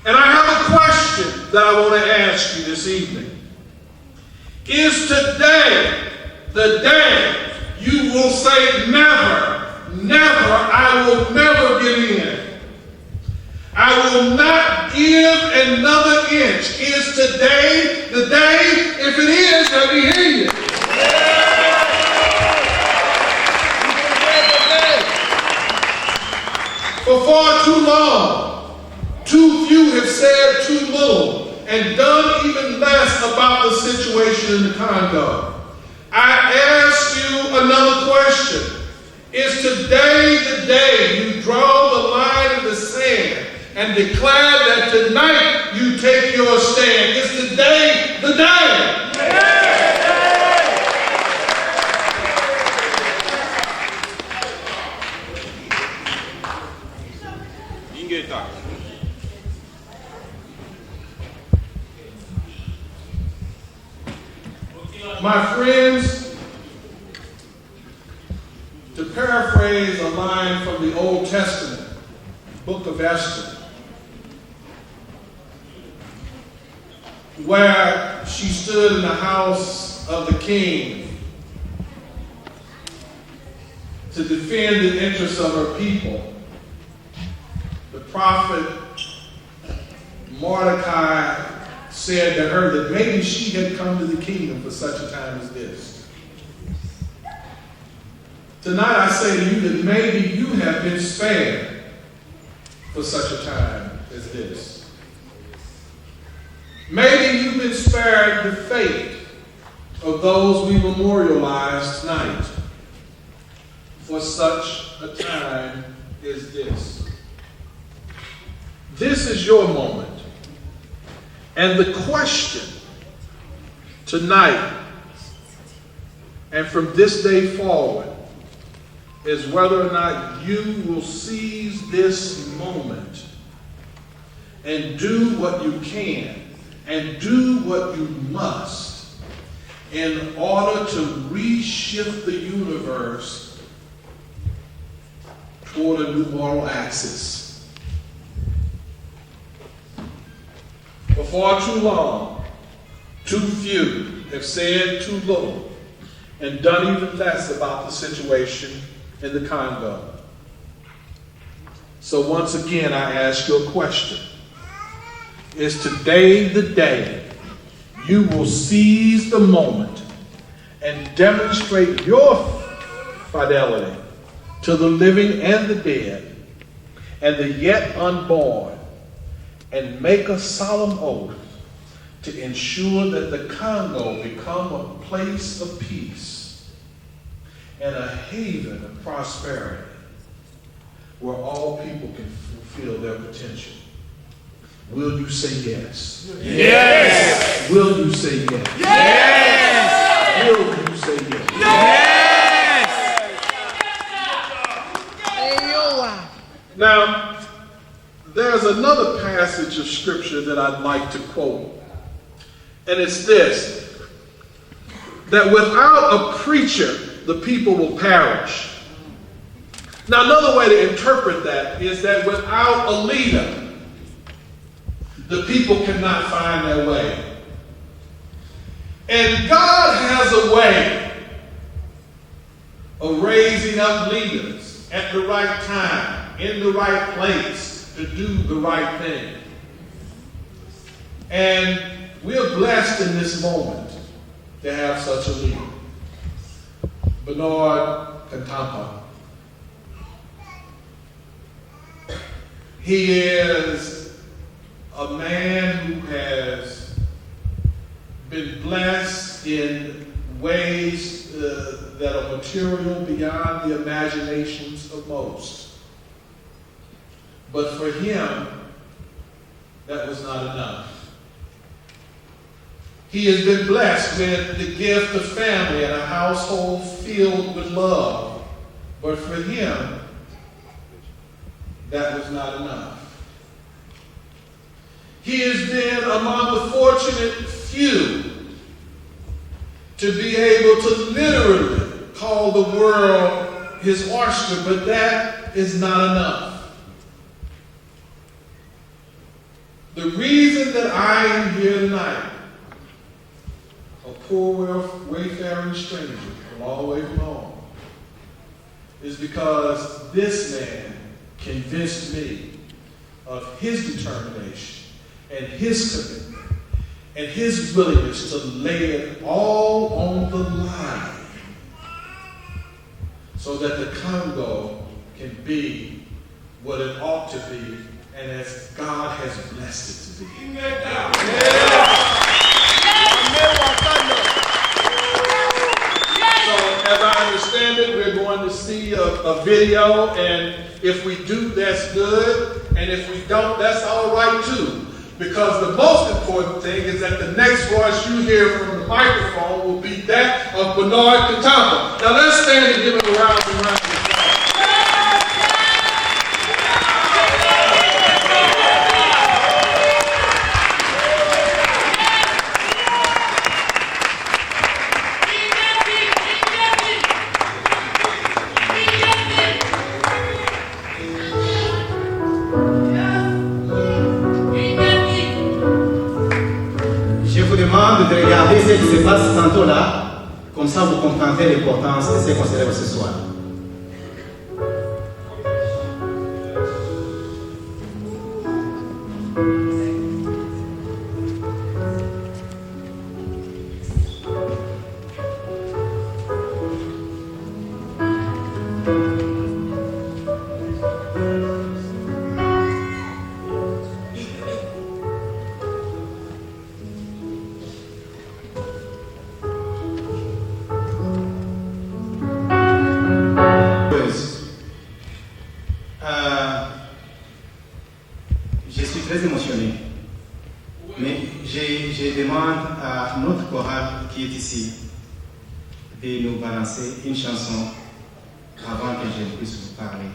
And I have a question that I want to ask you this evening. Is today the day you will say never, never, I will never give in? I will not give another inch. Is today the day? If it is, let me hear you. For far too long, Too few have said too little and done even less about the situation in the Congo. I ask you another question. Is today the day you draw the line in the sand and declare that tonight you take your stand? Is today the day? My friends, to paraphrase a line from the Old Testament, Book of Esther, where she stood in the house of the king to defend the interests of her people, the prophet Mordecai said to her that maybe she had come to the kingdom for such a time as this. Tonight I say to you that maybe you have been spared for such a time as this. Maybe you've been spared the fate of those we memorialize tonight for such a time as this. This is your moment. And the question tonight and from this day forward is whether or not you will seize this moment and do what you can and do what you must in order to reshift the universe toward a new moral axis. For far too long, too few have said too little and done even less about the situation in the Congo. So once again, I ask you a question. Is today the day you will seize the moment and demonstrate your fidelity to the living and the dead and the yet unborn, and make a solemn oath to ensure that the Congo become a place of peace and a haven of prosperity where all people can fulfill their potential? Will you say yes? Yes! Will you say yes? Yes! Will you say yes? Yes! Now, there's another passage of scripture that I'd like to quote, and it's this: that without a preacher, the people will perish. Now, another way to interpret that is that without a leader, the people cannot find their way. And God has a way of raising up leaders at the right time, in the right place, to do the right thing. And we're blessed in this moment to have such a leader. Bernard Kantampa. He is a man who has been blessed in ways that are material beyond the imaginations of most. But for him, that was not enough. He has been blessed with the gift of family and a household filled with love. But for him, that was not enough. He has been among the fortunate few to be able to literally call the world his oyster, but that is not enough. The reason that I am here tonight, a poor wayfaring stranger from all the way from home, is because this man convinced me of his determination and his commitment and his willingness to lay it all on the line so that the Congo can be what it ought to be and as God has blessed it to be. So as I understand it, we're going to see a video, and if we do, that's good, and if we don't, that's all right too. Because the most important thing is that the next voice you hear from the microphone will be that of Bernard Katampa. Now let's stand and give him a round of applause. De regarder ce qui se passe tantôt là, comme ça vous comprendrez l'importance de ce qu'on célèbre ce soir. Je suis très émotionné, mais je demande à notre chorale qui est ici de nous balancer une chanson avant que je puisse vous parler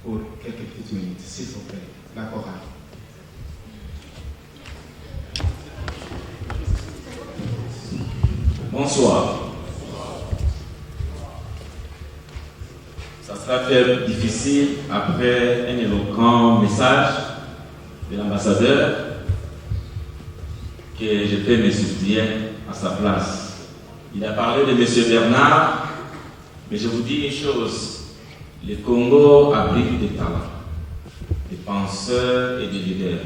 pour quelques petites minutes, s'il vous plaît, la chorale. Bonsoir. Ça sera très difficile après un éloquent message de l'ambassadeur que je peux me soutenir à sa place. Il a parlé de M. Bernard, mais je vous dis une chose, le Congo abrite des talents, des penseurs et des leaders.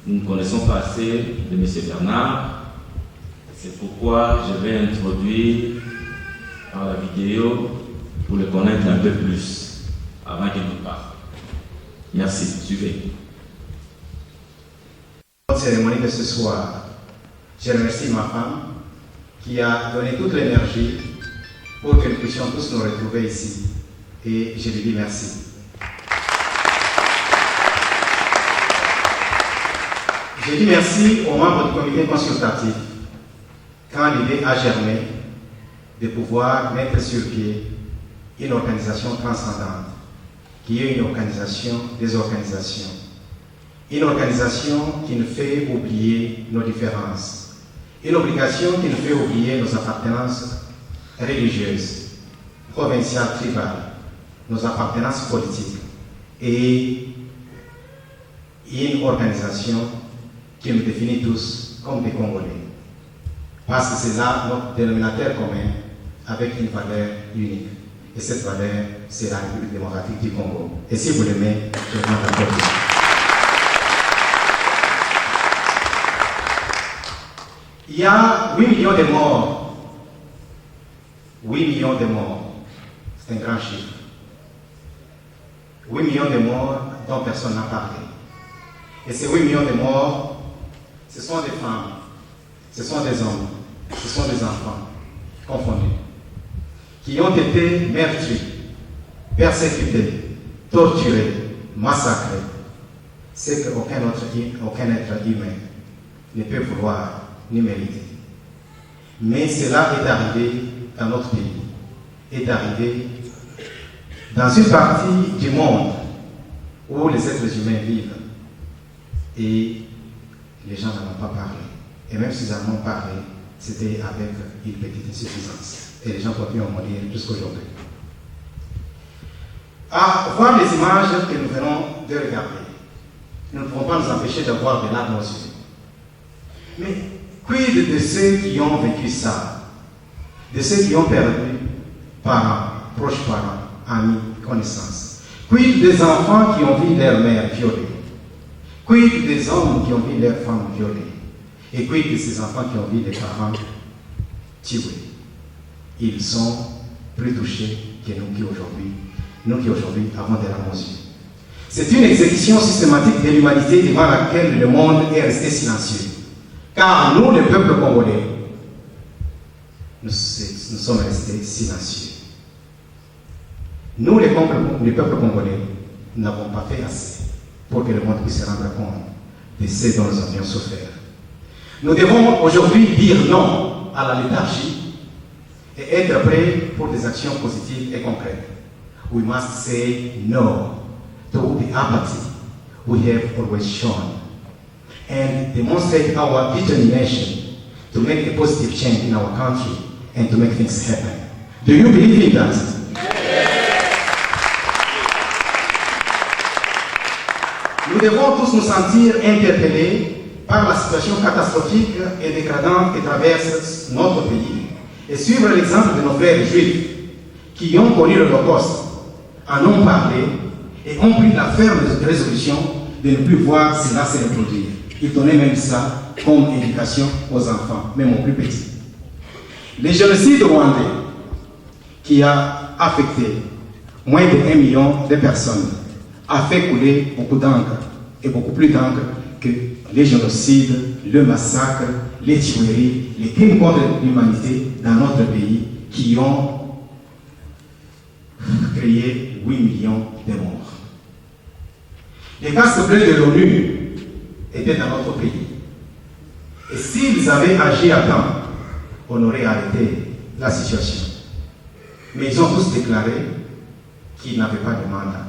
Nous ne connaissons pas assez de M. Bernard, c'est pourquoi je vais introduire par la vidéo pour le connaître un peu plus avant qu'il nous parle. Merci, suivez. Pour la cérémonie de ce soir, je remercie ma femme qui a donné toute l'énergie pour que nous puissions tous nous retrouver ici. Et je lui dis merci. Je dis merci aux membres du comité consultatif quand l'idée a germé de pouvoir mettre sur pied une organisation transcendante qui est une organisation des organisations. Une organisation qui nous fait oublier nos différences. Une obligation qui nous fait oublier nos appartenances religieuses, provinciales, tribales, nos appartenances politiques. Et une organisation qui nous définit tous comme des Congolais. Parce que c'est là notre dénominateur commun avec une valeur unique. Et cette valeur, c'est la République démocratique du Congo. Et si vous l'aimez, je vous demande encore plus. Il y a 8 millions de morts. 8 millions de morts. C'est un grand chiffre. 8 millions de morts dont personne n'a parlé. Et ces 8 millions de morts, ce sont des femmes, ce sont des hommes, ce sont des enfants confondus, qui ont été meurtris, persécutés, torturés, massacrés. C'est qu'aucun être humain ne peut vouloir ni mériter. Mais cela est arrivé dans notre pays, est arrivé dans une partie du monde où les êtres humains vivent. Et les gens n'en ont pas parlé. Et même s'ils en ont parlé, c'était avec une petite insuffisance. Et les gens continuent à mourir jusqu'aujourd'hui. À voir les images que nous venons de regarder, nous ne pouvons pas nous empêcher d'avoir des larmes aux yeux. Mais quid de ceux qui ont vécu ça, de ceux qui ont perdu parents, proches parents, amis, connaissances? Quid des enfants qui ont vu leur mère violée? Quid des hommes qui ont vu leurs femmes violées? Et quid de ces enfants qui ont vu des parents tués? Ils sont plus touchés que nous qui aujourd'hui avons des larmes aux yeux. C'est une exécution systématique de l'humanité devant laquelle le monde est resté silencieux. Car nous, le peuple congolais, nous sommes restés silencieux. Nous, le peuple congolais, nous n'avons pas fait assez pour que le monde puisse se rendre compte de ce dont nous avions souffert. Nous devons aujourd'hui dire non à la léthargie et être prêts pour des actions positives et concrètes. We must say no to the apathy we have always shown and demonstrate our determination to make a positive change in our country and to make things happen. Do you believe in that? Nous devons tous nous sentir interpellés par la situation catastrophique et dégradante qui traverse notre pays et suivre l'exemple de nos frères juifs qui ont connu l'Holocauste, en ont parlé et ont pris la ferme résolution de ne plus voir cela se reproduire. Ils donnaient même ça comme éducation aux enfants, même aux plus petits. Le génocide rwandais qui a affecté moins de 1 million de personnes a fait couler beaucoup d'encre et beaucoup plus d'encre que les génocides, le massacre, les tueries, les crimes contre l'humanité dans notre pays qui ont créé 8 millions de morts. Les casques bleus de l'ONU étaient dans notre pays. Et s'ils avaient agi à temps, on aurait arrêté la situation. Mais ils ont tous déclaré qu'ils n'avaient pas de mandat.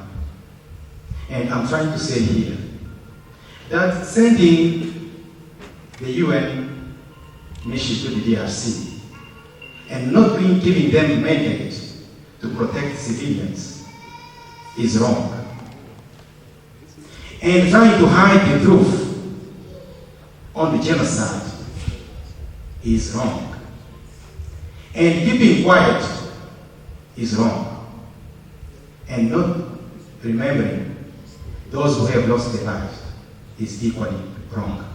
And I'm trying to say here that sending the UN mission to the DRC and not giving them mandate to protect civilians is wrong. And trying to hide the truth on the genocide is wrong. And keeping quiet is wrong. And not remembering those who have lost their lives is equally wrong.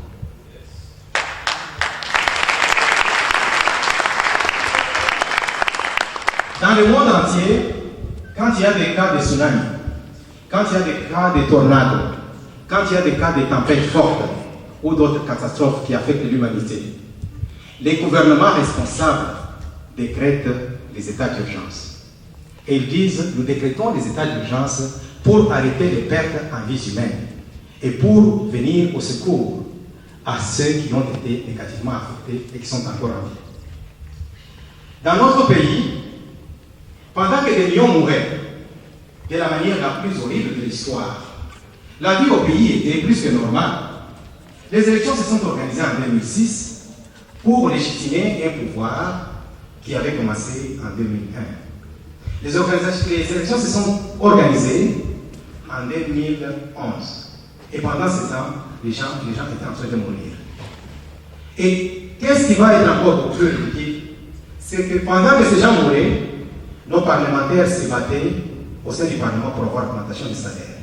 Dans le monde entier, quand il y a des cas de tsunami, quand il y a des cas de tornades, quand il y a des cas de tempêtes fortes ou d'autres catastrophes qui affectent l'humanité, les gouvernements responsables décrètent les états d'urgence. Et ils disent, nous décrétons les états d'urgence pour arrêter les pertes en vies humaines et pour venir au secours à ceux qui ont été négativement affectés et qui sont encore en vie. Dans notre pays, pendant que des millions mouraient de la manière la plus horrible de l'histoire, la vie au pays était plus que normale. Les élections se sont organisées en 2006 pour légitimer un pouvoir qui avait commencé en 2001. Les élections se sont organisées en 2011. Et pendant ce temps, les gens étaient en train de mourir. Et qu'est-ce qui va être encore plus ridicule? C'est que pendant que ces gens mouraient, nos parlementaires se battaient au sein du Parlement pour avoir l'augmentation des salaires.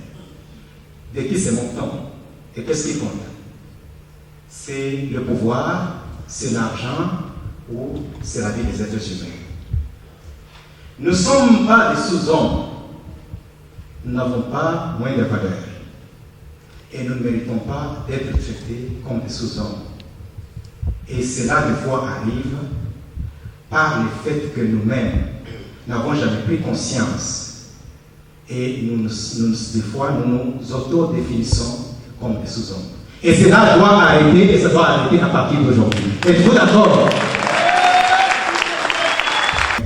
De qui se moque-t-on? Et qu'est-ce qui compte? C'est le pouvoir, c'est l'argent ou c'est la vie des êtres humains. Nous ne sommes pas des sous-hommes. Nous n'avons pas moins de valeur. Et nous ne méritons pas d'être traités comme des sous-hommes. Et cela, des fois, arrive par le fait que nous-mêmes n'avons jamais pris conscience. Et des fois, nous nous autodéfinissons comme des sous-hommes. Et cela doit arrêter, et ça doit arrêter à partir d'aujourd'hui. Êtes-vous d'accord?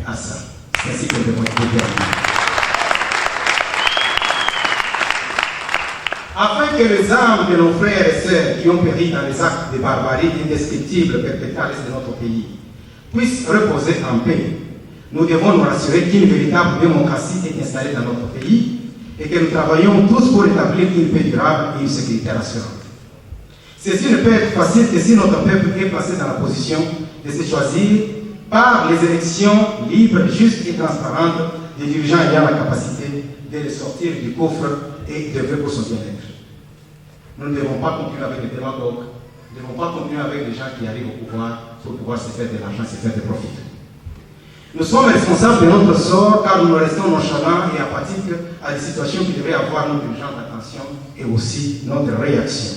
À ça. C'est ainsi que nous devons être déterminés. Afin que les âmes de nos frères et sœurs qui ont péri dans les actes de barbarie indescriptibles perpétrés à l'est de notre pays puissent reposer en paix, nous devons nous rassurer qu'une véritable démocratie est installée dans notre pays et que nous travaillons tous pour établir une paix durable et une sécurité rassurante. Ceci ne peut être facile que si notre peuple est placé dans la position de se choisir par les élections libres, justes et transparentes des dirigeants ayant la capacité de les sortir du coffre et d'œuvrer pour son bien-être. Nous ne devons pas continuer avec les démagogues, nous ne devons pas continuer avec les gens qui arrivent au pouvoir pour pouvoir se faire de l'argent, se faire des profits. Nous sommes responsables de notre sort car nous restons nonchalants et apathiques à des situations qui devraient avoir notre urgente attention et aussi notre réaction.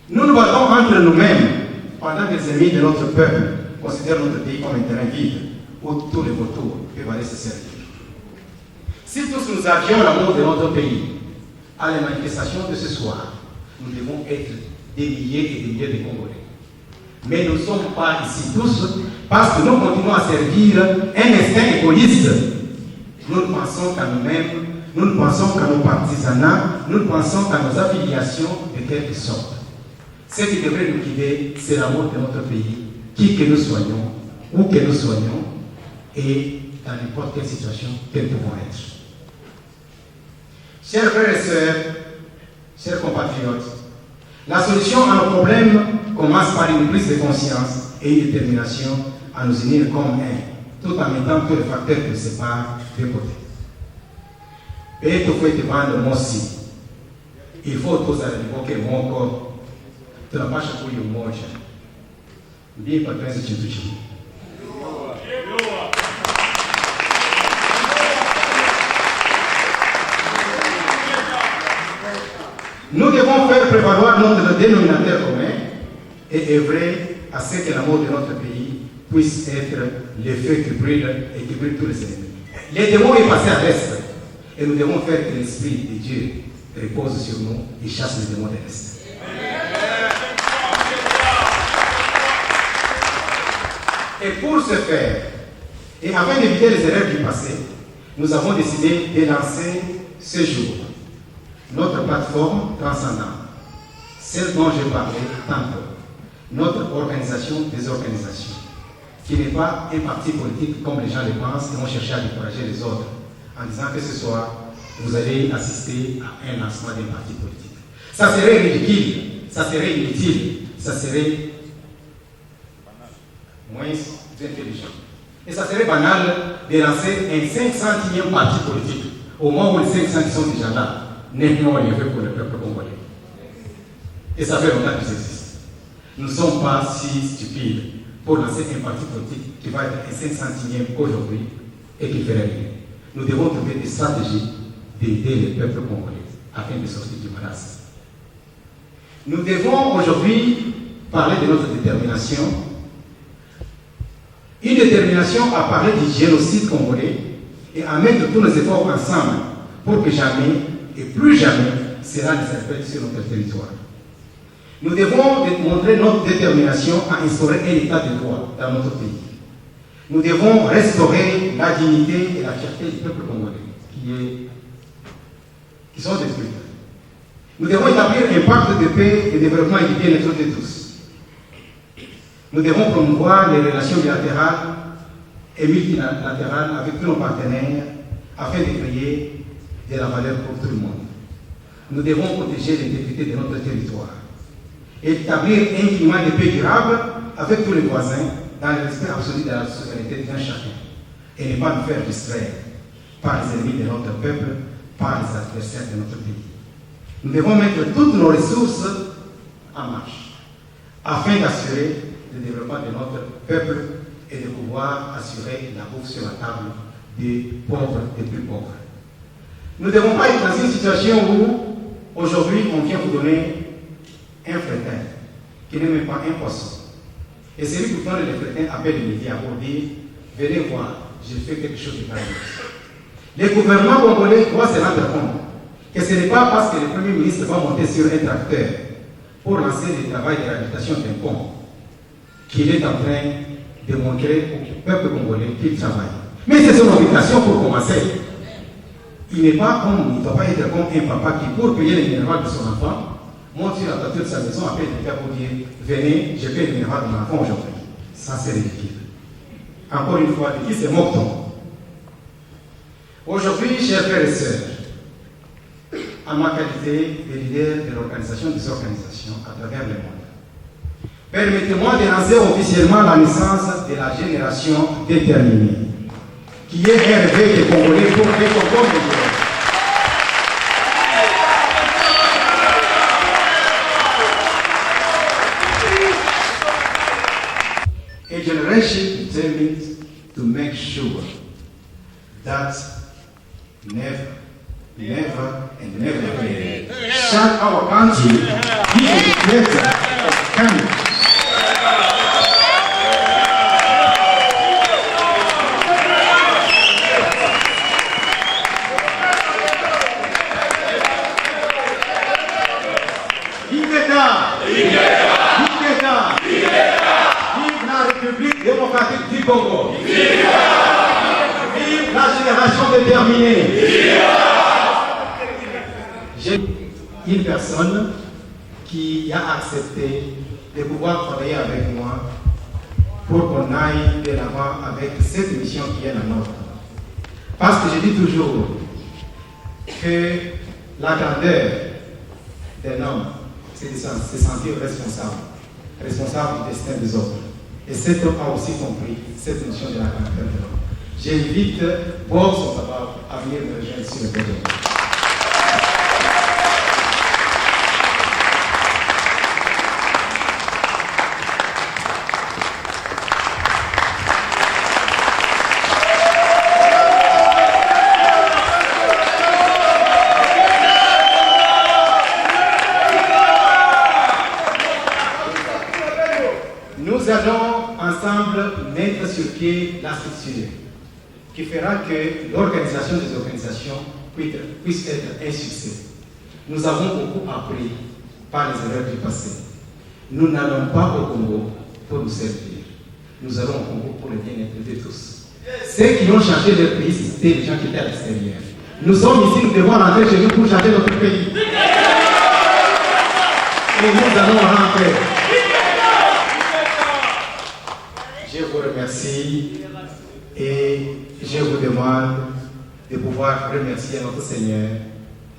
Nous nous battons entre nous-mêmes pendant que les ennemis de notre peuple considèrent notre pays comme un terrain vide où tous les vautours peuvent aller se servir. Si tous nous avions l'amour de notre pays, à la manifestation de ce soir, nous devons être des milliers et des milliers de Congolais. Mais nous ne sommes pas ici tous parce que nous continuons à servir un instinct égoïste. Nous ne pensons qu'à nous-mêmes, nous ne pensons qu'à nos partisans, nous ne pensons qu'à nos affiliations de quelque sorte. Ce qui devrait nous guider, c'est l'amour de notre pays, qui que nous soyons, où que nous soyons, et dans n'importe quelle situation que nous pouvons être. Chers frères et sœurs, chers compatriotes, la solution à nos problèmes commence par une prise de conscience et une détermination à nous unir comme un, tout en mettant tous les facteurs qui nous séparent de côté. Et tout faut être vendre moi aussi. Il faut tous aller que mon corps, tu n'as pas chaque jour moi. Bien pas de tout. Nous devons faire prévaloir notre dénominateur commun et œuvrer à ce que l'amour de notre pays puisse être le feu qui brûle et qui brûle tous les ennemis. Les démons est passé à l'est et nous devons faire que l'Esprit de Dieu repose sur nous et chasse les démons de l'est. Et pour ce faire, et afin d'éviter les erreurs du passé, nous avons décidé de lancer ce jour notre plateforme transcendante, celle dont j'ai parlé tantôt, notre organisation des organisations, qui n'est pas un parti politique comme les gens le pensent et vont chercher à décourager les autres en disant que ce soir, vous allez assister à un lancement d'un parti politique. Ça serait ridicule, ça serait inutile, ça serait moins intelligent. Et ça serait banal de lancer un 500e parti politique au moment où les 500 qui sont déjà là. Nettement élevé pour le peuple congolais. Et ça fait longtemps qu'ils existent. Nous ne sommes pas si stupides pour lancer un parti politique qui va être un 500e aujourd'hui et qui ferait rien. Nous devons trouver des stratégies d'aider le peuple congolais afin de sortir du marasme. Nous devons aujourd'hui parler de notre détermination. Une détermination à parler du génocide congolais et à mettre tous nos efforts ensemble pour que jamais et plus jamais cela ne se répète sur notre territoire. Nous devons montrer notre détermination à instaurer un état de droit dans notre pays. Nous devons restaurer la dignité et la fierté du peuple congolais qui sont détruites. Nous devons établir un pacte de paix et de développement et de bien-être de tous. Nous devons promouvoir les relations bilatérales et multilatérales avec tous nos partenaires afin de créer de la valeur pour tout le monde. Nous devons protéger l'intégrité de notre territoire et établir un climat de paix durable avec tous les voisins dans le respect absolu de la souveraineté d'un chacun et ne pas nous faire distraire par les ennemis de notre peuple, par les adversaires de notre pays. Nous devons mettre toutes nos ressources en marche afin d'assurer le développement de notre peuple et de pouvoir assurer la bouffe sur la table des pauvres et des plus pauvres. Nous ne devons pas être dans une situation où, aujourd'hui, on vient vous donner un fretin qui n'est même pas un poisson. Et celui qui vous donne le fretin appelle les médias pour dire « Venez voir, j'ai fait quelque chose de grave. » Le gouvernement congolais doit se rendre compte que ce n'est pas parce que le Premier ministre va monter sur un tracteur pour lancer le travail de réhabilitation d'un pont qu'il est en train de montrer au peuple congolais qu'il travaille. Mais c'est son obligation pour commencer. Il ne doit pas être comme un papa qui, pour payer le minéral de son enfant, monte sur la toiture de sa maison, appelle quelqu'un pour dire « Venez, je paye le minéral de mon enfant aujourd'hui. » Ça, c'est ridicule. Encore une fois, de qui se moque-t-on? Aujourd'hui, chers frères et sœurs, en ma qualité de leader de l'organisation des organisations à travers le monde, permettez-moi de lancer officiellement la naissance de la génération déterminée, qui est un réveil des Congolais pour un Congo meilleur. A generation determined to make sure that never and never again shall our country be a place of carnage. Démocratique du Congo. Vive la génération déterminée. J'ai une personne qui a accepté de pouvoir travailler avec moi pour qu'on aille de l'avant avec cette mission qui est la nôtre. Parce que je dis toujours que la grandeur d'un homme, c'est de se sentir responsable du destin des autres. Et cet homme a aussi compris cette mission de la grandeur de l'homme. J'invite pour son savoir à venir me rejoindre sur le podium. Nous allons ensemble mettre sur pied la structure qui fera que l'organisation des organisations puisse être un succès. Nous avons beaucoup appris par les erreurs du passé. Nous n'allons pas au Congo pour nous servir. Nous allons au Congo pour le bien-être de tous. Ceux qui ont changé leur pays, c'était les gens qui étaient à l'extérieur. Nous sommes ici, nous devons rentrer chez nous pour changer notre pays. Et nous allons rentrer. Je vous remercie et je vous demande de pouvoir remercier notre Seigneur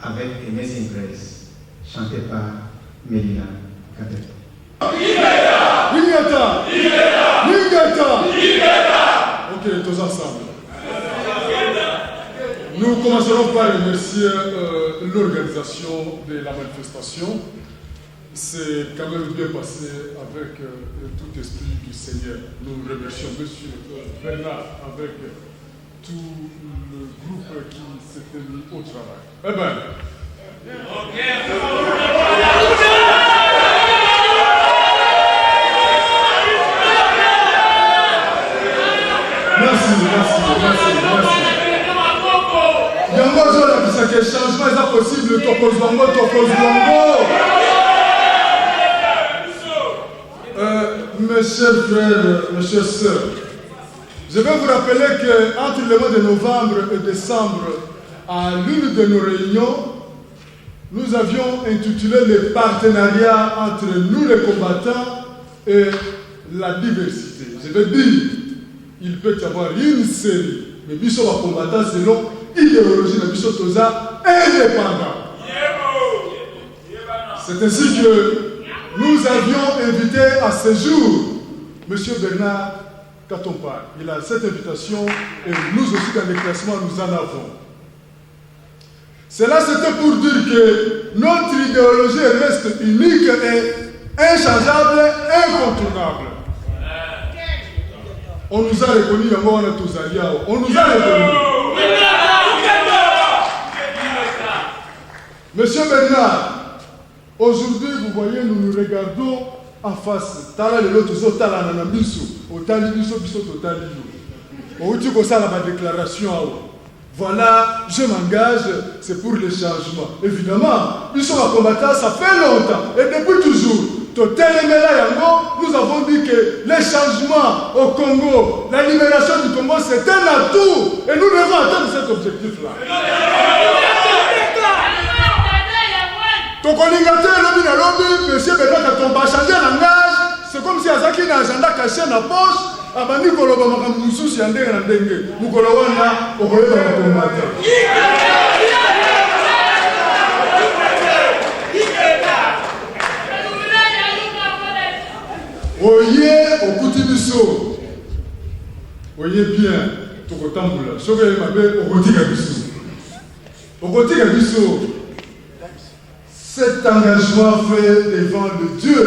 avec Amazing Grace, chanté par Mélina Kabeto. Ok, tous ensemble. Nous commencerons par remercier l'organisation de la manifestation. C'est quand même bien passé avec tout esprit du Seigneur. Nous remercions M. Bernard avec tout le groupe qui s'était mis au travail. Eh bien, merci. Yango Zola qui sait que le changement est possible, mes chers frères, mes chères sœurs, je vais vous rappeler qu'entre le mois de novembre et décembre, à l'une de nos réunions, nous avions intitulé le partenariat entre nous les combattants et la diversité. Je veux dire, il peut y avoir une série, mais nous sommes combattants selon l'idéologie de Bissot Toza indépendant. C'est ainsi que nous avions invité à ce jour M. Bernard Katompa. Il a cette invitation et nous aussi dans les classements nous en avons. Cela c'était pour dire que notre idéologie reste unique et inchangeable, incontournable. On nous a reconnu, on nous a reconnu. Monsieur Bernard, aujourd'hui, vous voyez, nous nous regardons en face. Tala le loto zo tala na biso, otali biso biso totali yo. Outi ko sala ma déclaration awa. Voilà, je m'engage, c'est pour le changement. Évidemment, biso va combattre, ça fait longtemps et depuis toujours. Total Emela Yango, nous avons dit que les changements au Congo, la libération du Congo, c'est un atout et nous devons atteindre cet objectif-là. Monsieur Bernard Katompa changer langage, c'est comme si Azaki n'a agenda caché dans la poche, Abani Koloba Makamusu si Andé Randenge, Mukolowana, Okoleba Makomata. Oye, Okuti Biso, Oye bien, Tokotambula, Sobe Mabe, Okoti Gabiso. Okoti Gabiso. Cet engagement fait devant le Dieu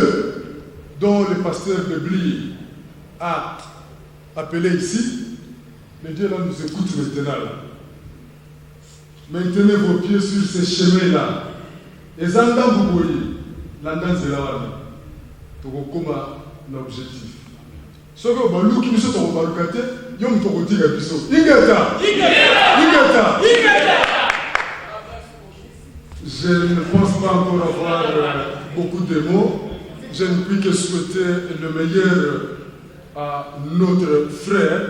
dont le pasteur de Bli a appelé ici, Mais Dieu là nous écoute maintenant. Là. Maintenez vos pieds sur ces chemins-là. Et Zanda Bouboui, l'Andan Zelawana, pour l'objectif. Ce que vous qui nous sommes au Baroukate, vous avez dit que vous Ingeta. Je ne pense pas encore avoir beaucoup de mots. Je ne puis que souhaiter le meilleur à notre frère,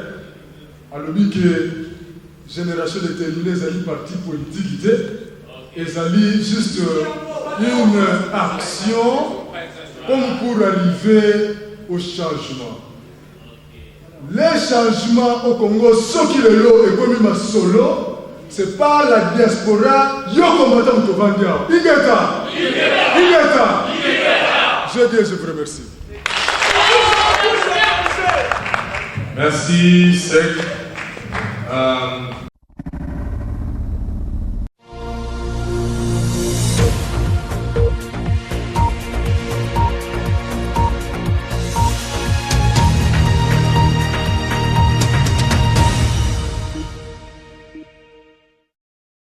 à l'objet que génération déterminée, Zali parti politique, et Zali juste une action comme pour arriver au changement. Les changements au Congo, ce qui est là et comme il solo, c'est pas la diaspora, yo combattant au Vandia. Igeta. Je dis, je vous remercie. Merci, Sec.